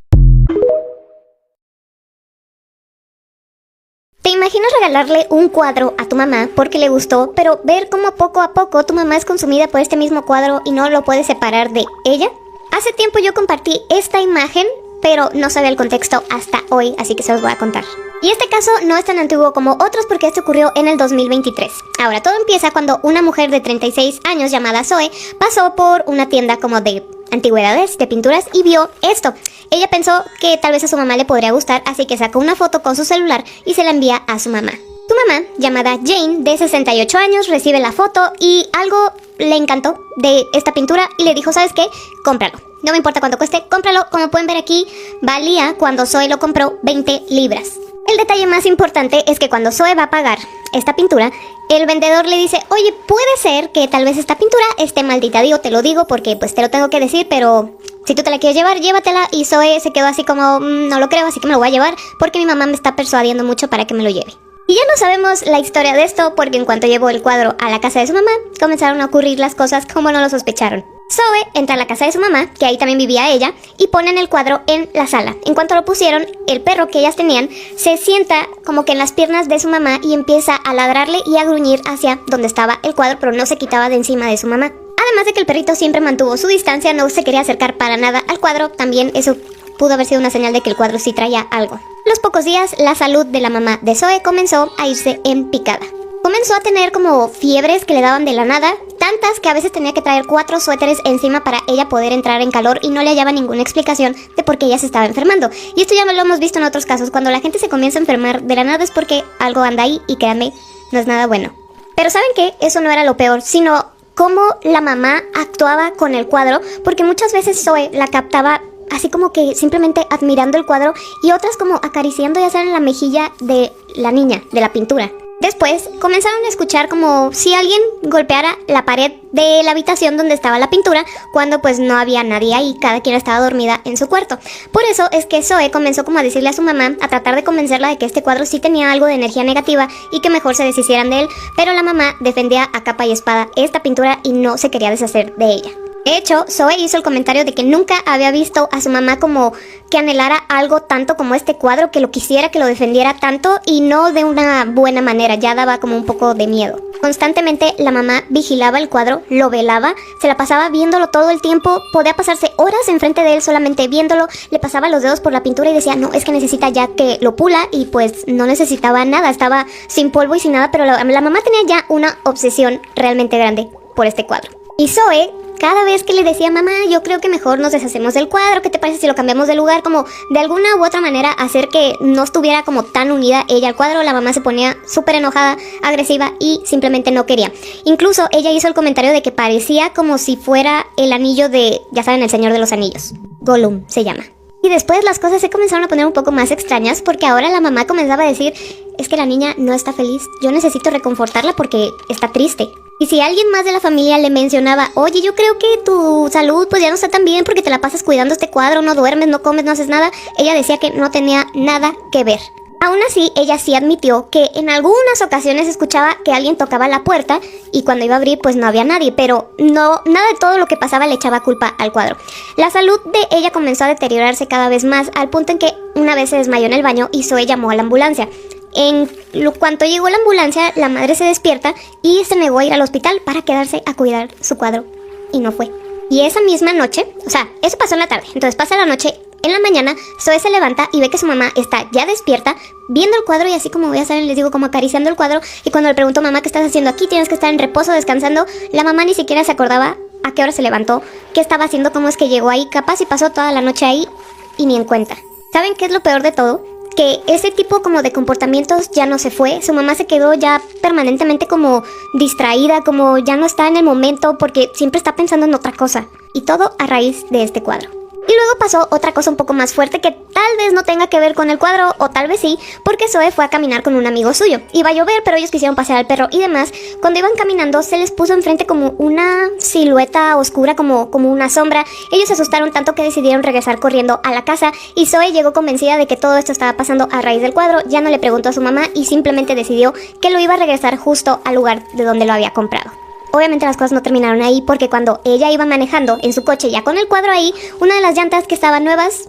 S2: ¿Te imaginas regalarle un cuadro a tu mamá porque le gustó, pero ver cómo poco a poco tu mamá es consumida por este mismo cuadro y no lo puedes separar de ella? Hace tiempo yo compartí esta imagen, pero no sabía el contexto hasta hoy, así que se los voy a contar. Y este caso no es tan antiguo como otros porque este ocurrió en el 2023. Ahora, todo empieza cuando una mujer de 36 años llamada Zoe pasó por una tienda como de antigüedades, de pinturas, y vio esto. Ella pensó que tal vez a su mamá le podría gustar, así que sacó una foto con su celular y se la envía a su mamá. Tu mamá, llamada Jane, de 68 años, recibe la foto y algo le encantó de esta pintura y le dijo: ¿sabes qué? Cómpralo. No me importa cuánto cueste, cómpralo. Como pueden ver aquí, valía cuando Zoe lo compró 20 libras. El detalle más importante es que cuando Zoe va a pagar esta pintura, el vendedor le dice: oye, puede ser que tal vez esta pintura esté maldita. Digo, te lo digo porque pues te lo tengo que decir, pero si tú te la quieres llevar, llévatela. Y Zoe se quedó así como: no lo creo, así que me lo voy a llevar porque mi mamá me está persuadiendo mucho para que me lo lleve. Y ya no sabemos la historia de esto porque en cuanto llevó el cuadro a la casa de su mamá, comenzaron a ocurrir las cosas como no lo sospecharon. Zoe entra a la casa de su mamá, que ahí también vivía ella, y ponen el cuadro en la sala. En cuanto lo pusieron, el perro que ellas tenían se sienta como que en las piernas de su mamá y empieza a ladrarle y a gruñir hacia donde estaba el cuadro, pero no se quitaba de encima de su mamá. Además de que el perrito siempre mantuvo su distancia, no se quería acercar para nada al cuadro, también eso pudo haber sido una señal de que el cuadro sí traía algo. A los pocos días, la salud de la mamá de Zoe comenzó a irse en picada. Comenzó a tener como fiebres que le daban de la nada, tantas que a veces tenía que traer 4 suéteres encima para ella poder entrar en calor y no le hallaba ninguna explicación de por qué ella se estaba enfermando. Y esto ya lo hemos visto en otros casos, cuando la gente se comienza a enfermar de la nada es porque algo anda ahí y créanme, no es nada bueno. Pero ¿saben qué? Eso no era lo peor, sino cómo la mamá actuaba con el cuadro, porque muchas veces Zoe la captaba así como que simplemente admirando el cuadro y otras como acariciando ya sea en la mejilla de la niña, de la pintura. Después comenzaron a escuchar como si alguien golpeara la pared de la habitación donde estaba la pintura, cuando pues no había nadie ahí, cada quien estaba dormida en su cuarto. Por eso es que Zoe comenzó como a decirle a su mamá, a tratar de convencerla de que este cuadro sí tenía algo de energía negativa y que mejor se deshicieran de él, pero la mamá defendía a capa y espada esta pintura y no se quería deshacer de ella. De hecho, Zoe hizo el comentario de que nunca había visto a su mamá como que anhelara algo tanto como este cuadro, que lo quisiera, que lo defendiera tanto y no de una buena manera, ya daba como un poco de miedo. Constantemente la mamá vigilaba el cuadro, lo velaba, se la pasaba viéndolo todo el tiempo, podía pasarse horas enfrente de él solamente viéndolo, le pasaba los dedos por la pintura y decía: no, es que necesita ya que lo pula, y pues no necesitaba nada, estaba sin polvo y sin nada, pero la mamá tenía ya una obsesión realmente grande por este cuadro. Y Zoe, cada vez que le decía: mamá, yo creo que mejor nos deshacemos del cuadro, ¿qué te parece si lo cambiamos de lugar? Como de alguna u otra manera hacer que no estuviera como tan unida ella al cuadro, la mamá se ponía súper enojada, agresiva y simplemente no quería. Incluso ella hizo el comentario de que parecía como si fuera el anillo de, ya saben, el Señor de los Anillos. Gollum se llama. Y después las cosas se comenzaron a poner un poco más extrañas porque ahora la mamá comenzaba a decir: es que la niña no está feliz, yo necesito reconfortarla porque está triste. Y si alguien más de la familia le mencionaba: oye, yo creo que tu salud pues ya no está tan bien porque te la pasas cuidando este cuadro, no duermes, no comes, no haces nada, ella decía que no tenía nada que ver. Aún así, ella sí admitió que en algunas ocasiones escuchaba que alguien tocaba la puerta y cuando iba a abrir pues no había nadie, pero no, nada de todo lo que pasaba le echaba culpa al cuadro. La salud de ella comenzó a deteriorarse cada vez más, al punto en que una vez se desmayó en el baño y Zoe llamó a la ambulancia. En cuanto llegó la ambulancia, la madre se despierta y se negó a ir al hospital para quedarse a cuidar su cuadro, y no fue. Y esa misma noche, o sea, eso pasó en la tarde, entonces pasa la noche. En la mañana, Zoe se levanta y ve que su mamá está ya despierta, viendo el cuadro y así como ya saben, les digo, como acariciando el cuadro. Y cuando le preguntó: mamá, ¿qué estás haciendo aquí? Tienes que estar en reposo, descansando. La mamá ni siquiera se acordaba a qué hora se levantó, qué estaba haciendo, cómo es que llegó ahí. Capaz y pasó toda la noche ahí y ni en cuenta. ¿Saben qué es lo peor de todo? Que ese tipo como de comportamientos ya no se fue. Su mamá se quedó ya permanentemente como distraída, como ya no está en el momento porque siempre está pensando en otra cosa. Y todo a raíz de este cuadro. Y luego pasó otra cosa un poco más fuerte que tal vez no tenga que ver con el cuadro, o tal vez sí, porque Zoe fue a caminar con un amigo suyo. Iba a llover, pero ellos quisieron pasear al perro y demás. Cuando iban caminando se les puso enfrente como una silueta oscura, como una sombra. Ellos se asustaron tanto que decidieron regresar corriendo a la casa, y Zoe llegó convencida de que todo esto estaba pasando a raíz del cuadro. Ya no le preguntó a su mamá y simplemente decidió que lo iba a regresar justo al lugar de donde lo había comprado. Obviamente las cosas no terminaron ahí, porque cuando ella iba manejando en su coche ya con el cuadro ahí, una de las llantas que estaban nuevas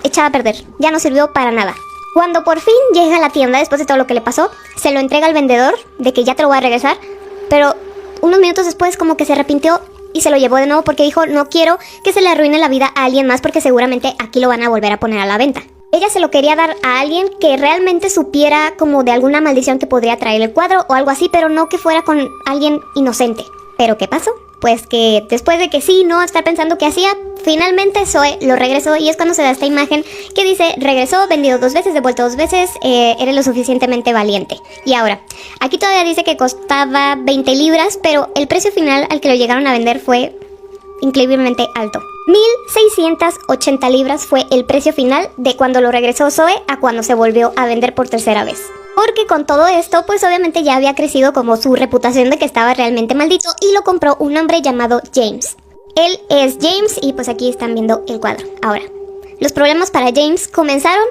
S2: echaba a perder, ya no sirvió para nada. Cuando por fin llega a la tienda, después de todo lo que le pasó, se lo entrega al vendedor de que ya te lo voy a regresar, pero unos minutos después como que se arrepintió y se lo llevó de nuevo porque dijo: no quiero que se le arruine la vida a alguien más, porque seguramente aquí lo van a volver a poner a la venta. Ella se lo quería dar a alguien que realmente supiera como de alguna maldición que podría traer el cuadro o algo así, pero no que fuera con alguien inocente. ¿Pero qué pasó? Pues que después de que sí, no estar pensando qué hacía, finalmente Zoe lo regresó, y es cuando se da esta imagen que dice: regresó, vendido 2 veces, devuelto 2 veces, eres lo suficientemente valiente. Y ahora, aquí todavía dice que costaba 20 libras, pero el precio final al que lo llegaron a vender fue increíblemente alto. 1,680 libras fue el precio final de cuando lo regresó Zoe a cuando se volvió a vender por tercera vez. Porque con todo esto, pues obviamente ya había crecido como su reputación de que estaba realmente maldito, y lo compró un hombre llamado James. Él es James, y pues aquí están viendo el cuadro. Ahora, los problemas para James comenzaron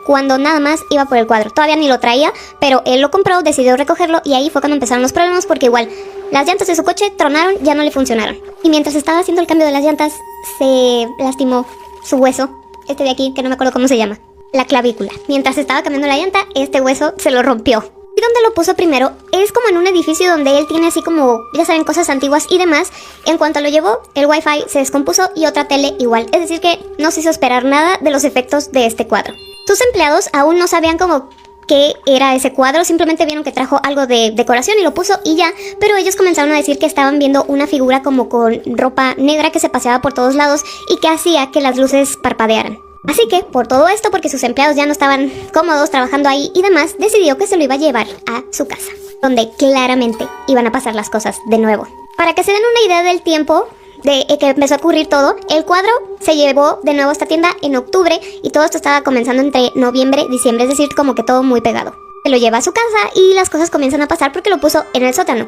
S2: cuando nada más iba por el cuadro. Todavía ni lo traía, pero él lo compró, decidió recogerlo, y ahí fue cuando empezaron los problemas, porque igual las llantas de su coche tronaron, ya no le funcionaron. Y mientras estaba haciendo el cambio de las llantas, se lastimó su hueso, este de aquí, que no me acuerdo cómo se llama, la clavícula. Mientras estaba cambiando la llanta, este hueso se lo rompió. ¿Y dónde lo puso primero? Es como en un edificio donde él tiene así como, ya saben, cosas antiguas y demás. En cuanto lo llevó, el wifi se descompuso y otra tele igual. Es decir que no se hizo esperar nada de los efectos de este cuadro. Sus empleados aún no sabían como qué era ese cuadro, simplemente vieron que trajo algo de decoración y lo puso y ya, pero ellos comenzaron a decir que estaban viendo una figura como con ropa negra que se paseaba por todos lados y que hacía que las luces parpadearan. Así que, por todo esto, porque sus empleados ya no estaban cómodos trabajando ahí y demás, decidió que se lo iba a llevar a su casa, donde claramente iban a pasar las cosas de nuevo. Para que se den una idea del tiempo de que empezó a ocurrir todo, el cuadro se llevó de nuevo a esta tienda en octubre, y todo esto estaba comenzando entre noviembre y diciembre, es decir, como que todo muy pegado. Se lo lleva a su casa y las cosas comienzan a pasar porque lo puso en el sótano.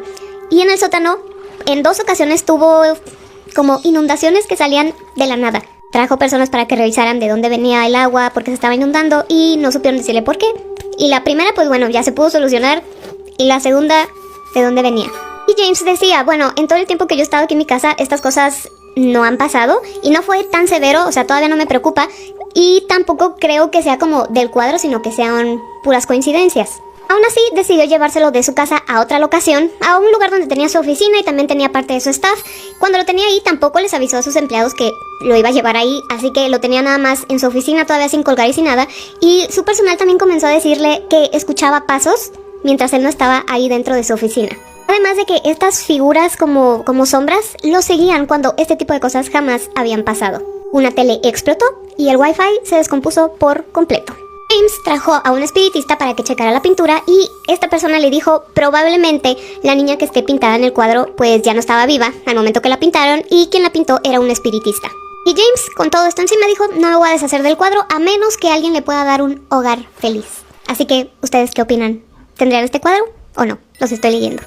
S2: Y en el sótano, en 2 ocasiones tuvo como inundaciones que salían de la nada. Trajo personas para que revisaran de dónde venía el agua, porque se estaba inundando, y no supieron decirle por qué. Y la primera, pues bueno, ya se pudo solucionar. Y la segunda, de dónde venía. Y James decía: bueno, en todo el tiempo que yo he estado aquí en mi casa, estas cosas no han pasado, y no fue tan severo, o sea, todavía no me preocupa. Y tampoco creo que sea como del cuadro, sino que sean puras coincidencias. Aún así, decidió llevárselo de su casa a otra locación, a un lugar donde tenía su oficina y también tenía parte de su staff. Cuando lo tenía ahí, tampoco les avisó a sus empleados que lo iba a llevar ahí, así que lo tenía nada más en su oficina, todavía sin colgar y sin nada. Y su personal también comenzó a decirle que escuchaba pasos mientras él no estaba ahí dentro de su oficina. Además de que estas figuras como sombras lo seguían cuando este tipo de cosas jamás habían pasado. Una tele explotó y el wifi se descompuso por completo. James trajo a un espiritista para que checara la pintura, y esta persona le dijo: probablemente la niña que esté pintada en el cuadro pues ya no estaba viva al momento que la pintaron, y quien la pintó era un espiritista. Y James, con todo esto encima, dijo: no me voy a deshacer del cuadro a menos que alguien le pueda dar un hogar feliz. Así que, ¿ustedes qué opinan? ¿Tendrían este cuadro o no? Los estoy leyendo.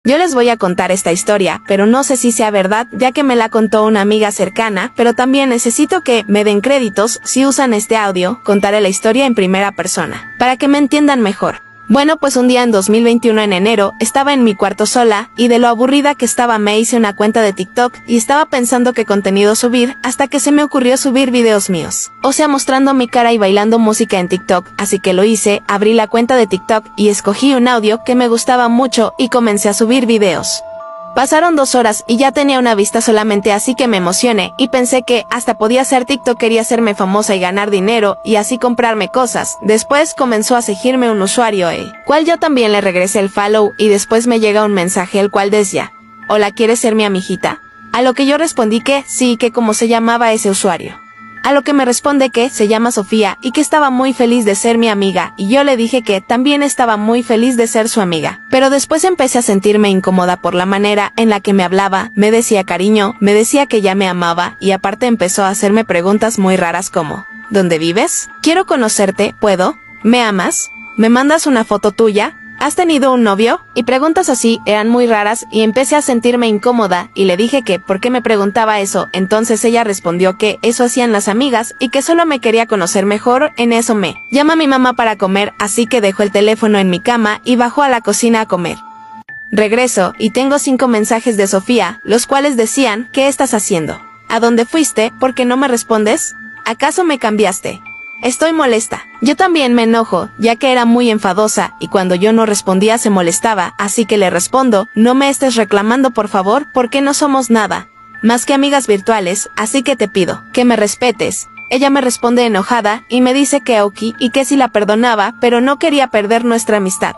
S5: Yo les voy a contar esta historia, pero no sé si sea verdad, ya que me la contó una amiga cercana, pero también necesito que me den créditos si usan este audio. Contaré la historia en primera persona, para que me entiendan mejor. Bueno, pues un día en 2021 en enero, estaba en mi cuarto sola, y de lo aburrida que estaba me hice una cuenta de TikTok, y estaba pensando qué contenido subir, hasta que se me ocurrió subir videos míos. O sea, mostrando mi cara y bailando música en TikTok, así que lo hice, abrí la cuenta de TikTok, y escogí un audio que me gustaba mucho, y comencé a subir videos. Pasaron 2 horas y ya tenía una vista solamente, así que me emocioné y pensé que hasta podía ser TikToker y hacerme famosa y ganar dinero y así comprarme cosas. Después comenzó a seguirme un usuario, el cual yo también le regresé el follow, y después me llega un mensaje el cual decía: hola, ¿quieres ser mi amiguita? A lo que yo respondí que sí, que cómo se llamaba ese usuario. A lo que me responde que se llama Sofía y que estaba muy feliz de ser mi amiga, y yo le dije que también estaba muy feliz de ser su amiga. Pero después empecé a sentirme incómoda por la manera en la que me hablaba, me decía cariño, me decía que ya me amaba, y aparte empezó a hacerme preguntas muy raras como: ¿dónde vives? Quiero conocerte, ¿puedo? ¿Me amas? ¿Me mandas una foto tuya? ¿Has tenido un novio? Y preguntas así eran muy raras y empecé a sentirme incómoda y le dije que por qué me preguntaba eso. Entonces ella respondió que eso hacían las amigas y que solo me quería conocer mejor. En eso me llama mi mamá para comer, así que dejó el teléfono en mi cama y bajó a la cocina a comer. Regreso y tengo 5 mensajes de Sofía, los cuales decían: ¿qué estás haciendo? ¿A dónde fuiste? ¿Por qué no me respondes? ¿Acaso me cambiaste? Estoy molesta. Yo también me enojo, ya que era muy enfadosa, y cuando yo no respondía se molestaba, así que le respondo: no me estés reclamando por favor, porque no somos nada más que amigas virtuales, así que te pido que me respetes. Ella me responde enojada, y me dice que ok, y que si la perdonaba, pero no quería perder nuestra amistad.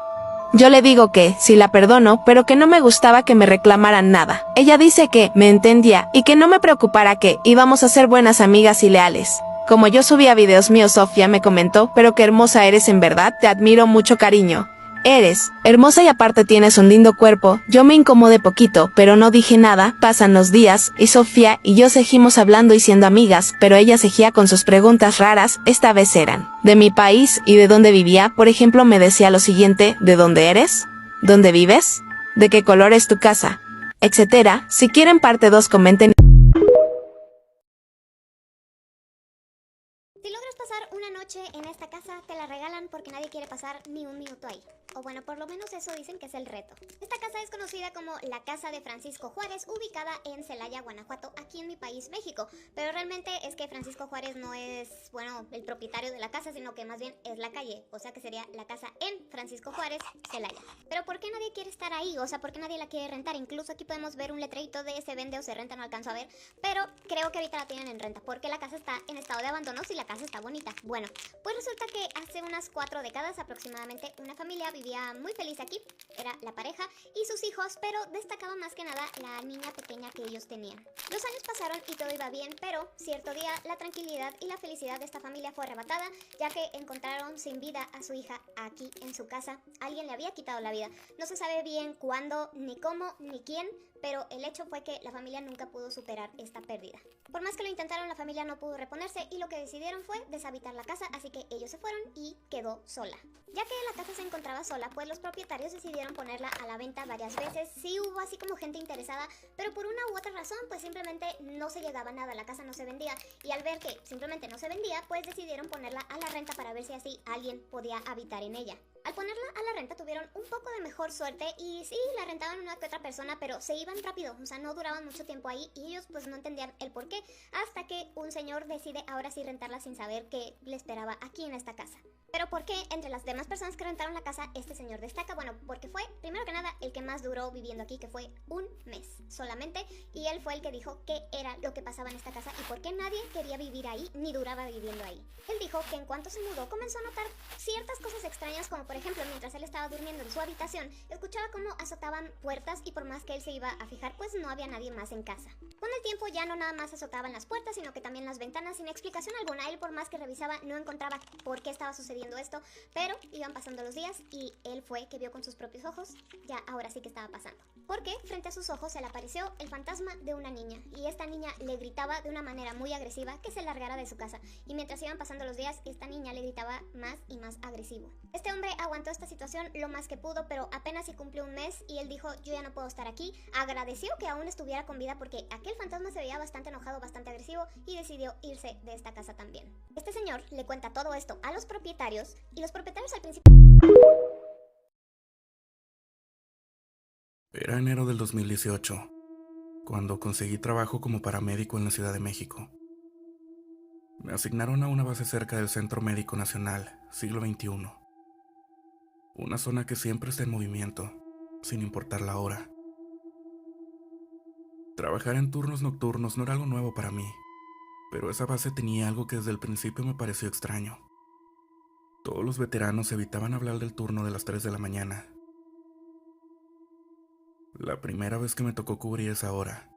S5: Yo le digo que sí la perdono, pero que no me gustaba que me reclamaran nada. Ella dice que me entendía, y que no me preocupara, que íbamos a ser buenas amigas y leales. Como yo subía videos míos, Sofía me comentó: pero qué hermosa eres, en verdad, te admiro mucho, cariño. Eres hermosa y aparte tienes un lindo cuerpo. Yo me incomodé poquito, pero no dije nada. Pasan los días, y Sofía y yo seguimos hablando y siendo amigas, pero ella seguía con sus preguntas raras. Esta vez eran de mi país y de dónde vivía. Por ejemplo, me decía lo siguiente: ¿de dónde eres? ¿Dónde vives? ¿De qué color es tu casa? Etcétera. Si quieren parte 2, comenten.
S1: Si logras pasar una noche en esta casa, te la regalan porque nadie quiere pasar ni un minuto ahí. O bueno, por lo menos eso dicen que es el reto. Esta casa es conocida como la Casa de Francisco Juárez, ubicada en Celaya, Guanajuato, aquí en mi país, México. Pero realmente es que Francisco Juárez no es, bueno, el propietario de la casa, sino que más bien es la calle. O sea que sería la casa en Francisco Juárez, Celaya. Pero ¿por qué nadie quiere estar ahí? O sea, ¿por qué nadie la quiere rentar? Incluso aquí podemos ver un letrerito de se vende o se renta, no alcanzo a ver. Pero creo que ahorita la tienen en renta, porque la casa está en estado de abandono si la casa está bonita. Bueno, pues resulta que hace unas 4 décadas aproximadamente una familia vivía muy feliz aquí. Era la pareja y sus hijos, pero destacaba más que nada la niña pequeña que ellos tenían. Los años pasaron y todo iba bien, pero cierto día la tranquilidad y la felicidad de esta familia fue arrebatada, ya que encontraron sin vida a su hija aquí en su casa. Alguien le había quitado la vida. No se sabe bien cuándo, ni cómo, ni quién, pero el hecho fue que la familia nunca pudo superar esta pérdida. Por más que lo intentaron, la familia no pudo reponerse y lo que decidieron fue deshabitar la casa, así que ellos se fueron y quedó sola. Ya que la casa se encontraba sola, pues los propietarios decidieron ponerla a la venta varias veces. Sí hubo así como gente interesada, pero por una u otra razón, pues simplemente no se llegaba a nada, la casa no se vendía. Y al ver que simplemente no se vendía, pues decidieron ponerla a la renta para ver si así alguien podía habitar en ella. Al ponerla a la renta tuvieron un poco de mejor suerte y sí, la rentaban una que otra persona, pero se iban rápido, o sea, no duraban mucho tiempo ahí y ellos pues no entendían el por qué, hasta que un señor decide ahora sí rentarla sin saber qué le esperaba aquí en esta casa. Pero ¿por qué entre las demás personas que rentaron la casa este señor destaca? Bueno, porque fue, primero que nada, el que más duró viviendo aquí, que fue un mes solamente, y él fue el que dijo qué era lo que pasaba en esta casa y por qué nadie quería vivir ahí ni duraba viviendo ahí. Él dijo que en cuanto se mudó comenzó a notar ciertas cosas extrañas, como por ejemplo, mientras él estaba durmiendo en su habitación, escuchaba cómo azotaban puertas y por más que él se iba a fijar, pues no había nadie más en casa. Con el tiempo ya no nada más azotaban las puertas, sino que también las ventanas sin explicación alguna. Él por más que revisaba no encontraba por qué estaba sucediendo esto, pero iban pasando los días y él fue que vio con sus propios ojos, ya ahora sí que estaba pasando. Porque frente a sus ojos se le apareció el fantasma de una niña y esta niña le gritaba de una manera muy agresiva que se largara de su casa y mientras iban pasando los días esta niña le gritaba más y más agresivo. Este hombre aguantó esta situación lo más que pudo, pero apenas si cumplió un mes y él dijo yo ya no puedo estar aquí. Agradeció que aún estuviera con vida porque aquel fantasma se veía bastante enojado, bastante agresivo y decidió irse de esta casa también. Este señor le cuenta todo esto a los propietarios y los propietarios al principio...
S11: Era enero del 2018, cuando conseguí trabajo como paramédico en la Ciudad de México. Me asignaron a una base cerca del Centro Médico Nacional, siglo XXI. Una zona que siempre está en movimiento, sin importar la hora. Trabajar en turnos nocturnos no era algo nuevo para mí, pero esa base tenía algo que desde el principio me pareció extraño. Todos los veteranos evitaban hablar del turno de las 3 de la mañana. La primera vez que me tocó cubrir esa hora,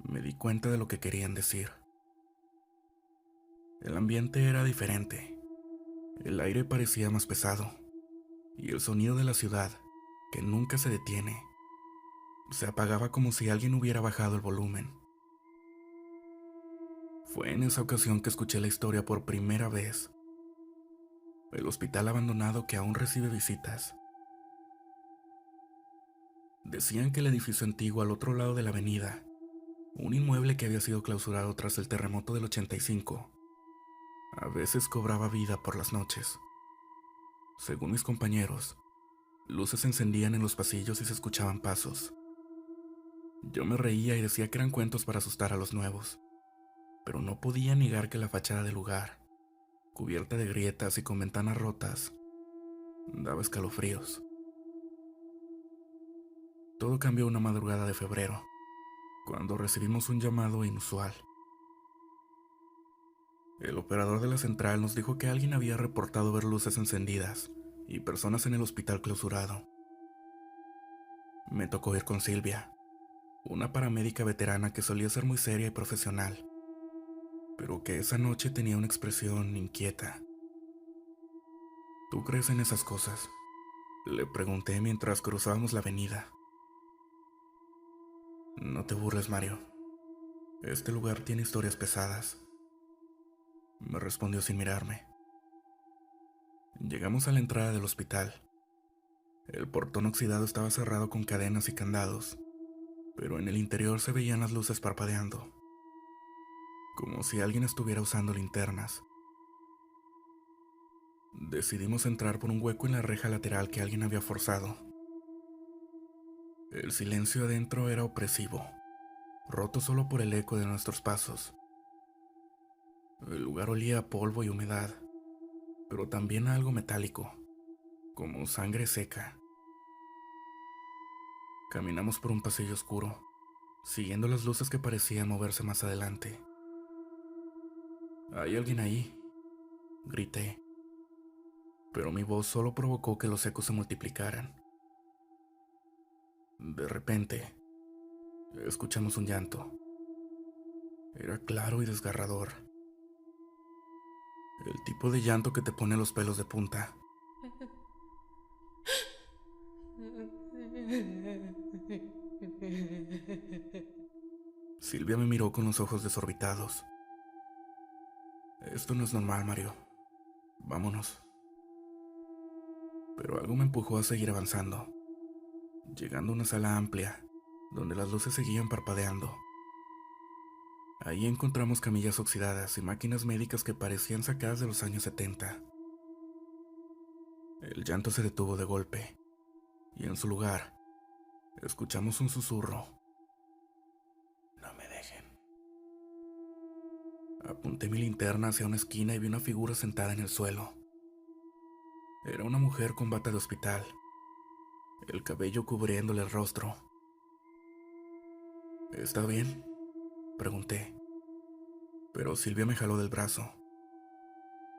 S11: me di cuenta de lo que querían decir. El ambiente era diferente. El aire parecía más pesado, y el sonido de la ciudad, que nunca se detiene, se apagaba como si alguien hubiera bajado el volumen. Fue en esa ocasión que escuché la historia por primera vez. El hospital abandonado que aún recibe visitas. Decían que el edificio antiguo al otro lado de la avenida, un inmueble que había sido clausurado tras el terremoto del 85, a veces cobraba vida por las noches. Según mis compañeros, luces se encendían en los pasillos y se escuchaban pasos. Yo me reía y decía que eran cuentos para asustar a los nuevos, pero no podía negar que la fachada del lugar, cubierta de grietas y con ventanas rotas, daba escalofríos. Todo cambió una madrugada de febrero, cuando recibimos un llamado inusual. El operador de la central nos dijo que alguien había reportado ver luces encendidas y personas en el hospital clausurado. Me tocó ir con Silvia, una paramédica veterana que solía ser muy seria y profesional, pero que esa noche tenía una expresión inquieta. ¿Tú crees en esas cosas?, le pregunté mientras cruzábamos la avenida. No te burles, Mario. Este lugar tiene historias pesadas, me respondió sin mirarme. Llegamos a la entrada del hospital. El portón oxidado estaba cerrado con cadenas y candados, pero en el interior se veían las luces parpadeando, como si alguien estuviera usando linternas. Decidimos entrar por un hueco en la reja lateral que alguien había forzado. El silencio adentro era opresivo, roto solo por el eco de nuestros pasos. El lugar olía a polvo y humedad, pero también a algo metálico, como sangre seca. Caminamos por un pasillo oscuro, siguiendo las luces que parecían moverse más adelante. «¿Hay alguien ahí?», grité, pero mi voz solo provocó que los ecos se multiplicaran. De repente, escuchamos un llanto. Era claro y desgarrador. El tipo de llanto que te pone los pelos de punta. Silvia me miró con los ojos desorbitados. «Esto no es normal, Mario. Vámonos». Pero algo me empujó a seguir avanzando, llegando a una sala amplia, donde las luces seguían parpadeando. Ahí encontramos camillas oxidadas y máquinas médicas que parecían sacadas de los años 70. El llanto se detuvo de golpe, y en su lugar, escuchamos un susurro. «No me dejen». Apunté mi linterna hacia una esquina y vi una figura sentada en el suelo. Era una mujer con bata de hospital, el cabello cubriéndole el rostro. «¿Está bien?», pregunté, pero Silvia me jaló del brazo.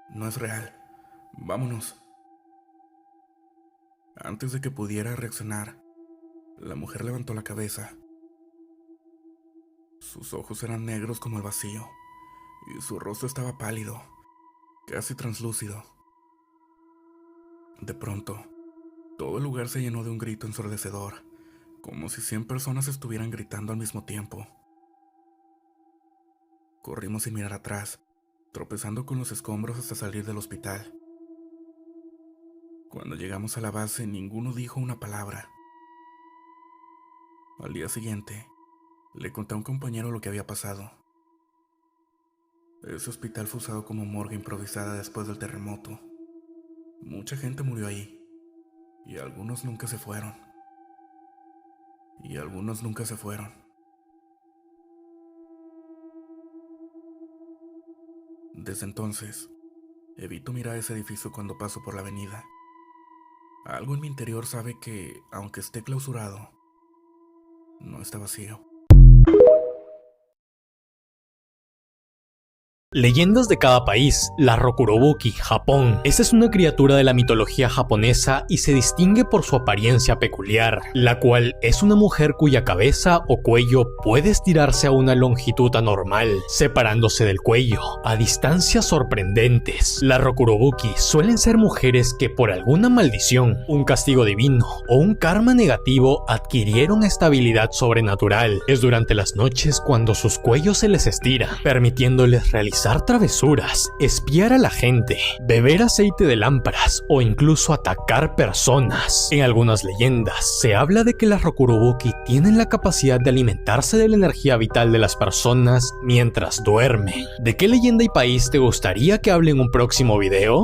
S11: «No es real. Vámonos». Antes de que pudiera reaccionar, la mujer levantó la cabeza. Sus ojos eran negros como el vacío, y su rostro estaba pálido, casi translúcido. De pronto, todo el lugar se llenó de un grito ensordecedor, como si 100 personas estuvieran gritando al mismo tiempo. Corrimos sin mirar atrás, tropezando con los escombros hasta salir del hospital. Cuando llegamos a la base, ninguno dijo una palabra. Al día siguiente, le conté a un compañero lo que había pasado. Ese hospital fue usado como morgue improvisada después del terremoto. Mucha gente murió ahí, y algunos nunca se fueron. Desde entonces, evito mirar ese edificio cuando paso por la avenida. Algo en mi interior sabe que, aunque esté clausurado, no está vacío.
S12: Leyendas de cada país. La Rokurobuki, Japón. Esta es una criatura de la mitología japonesa y se distingue por su apariencia peculiar, la cual es una mujer cuya cabeza o cuello puede estirarse a una longitud anormal, separándose del cuello a distancias sorprendentes. La Rokurobuki suelen ser mujeres que por alguna maldición, un castigo divino o un karma negativo adquirieron esta habilidad sobrenatural. Es durante las noches cuando sus cuellos se les estira, permitiéndoles realizar travesuras, espiar a la gente, beber aceite de lámparas o incluso atacar personas. En algunas leyendas se habla de que las Rokurobuki tienen la capacidad de alimentarse de la energía vital de las personas mientras duermen. ¿De qué leyenda y país te gustaría que hable en un próximo video?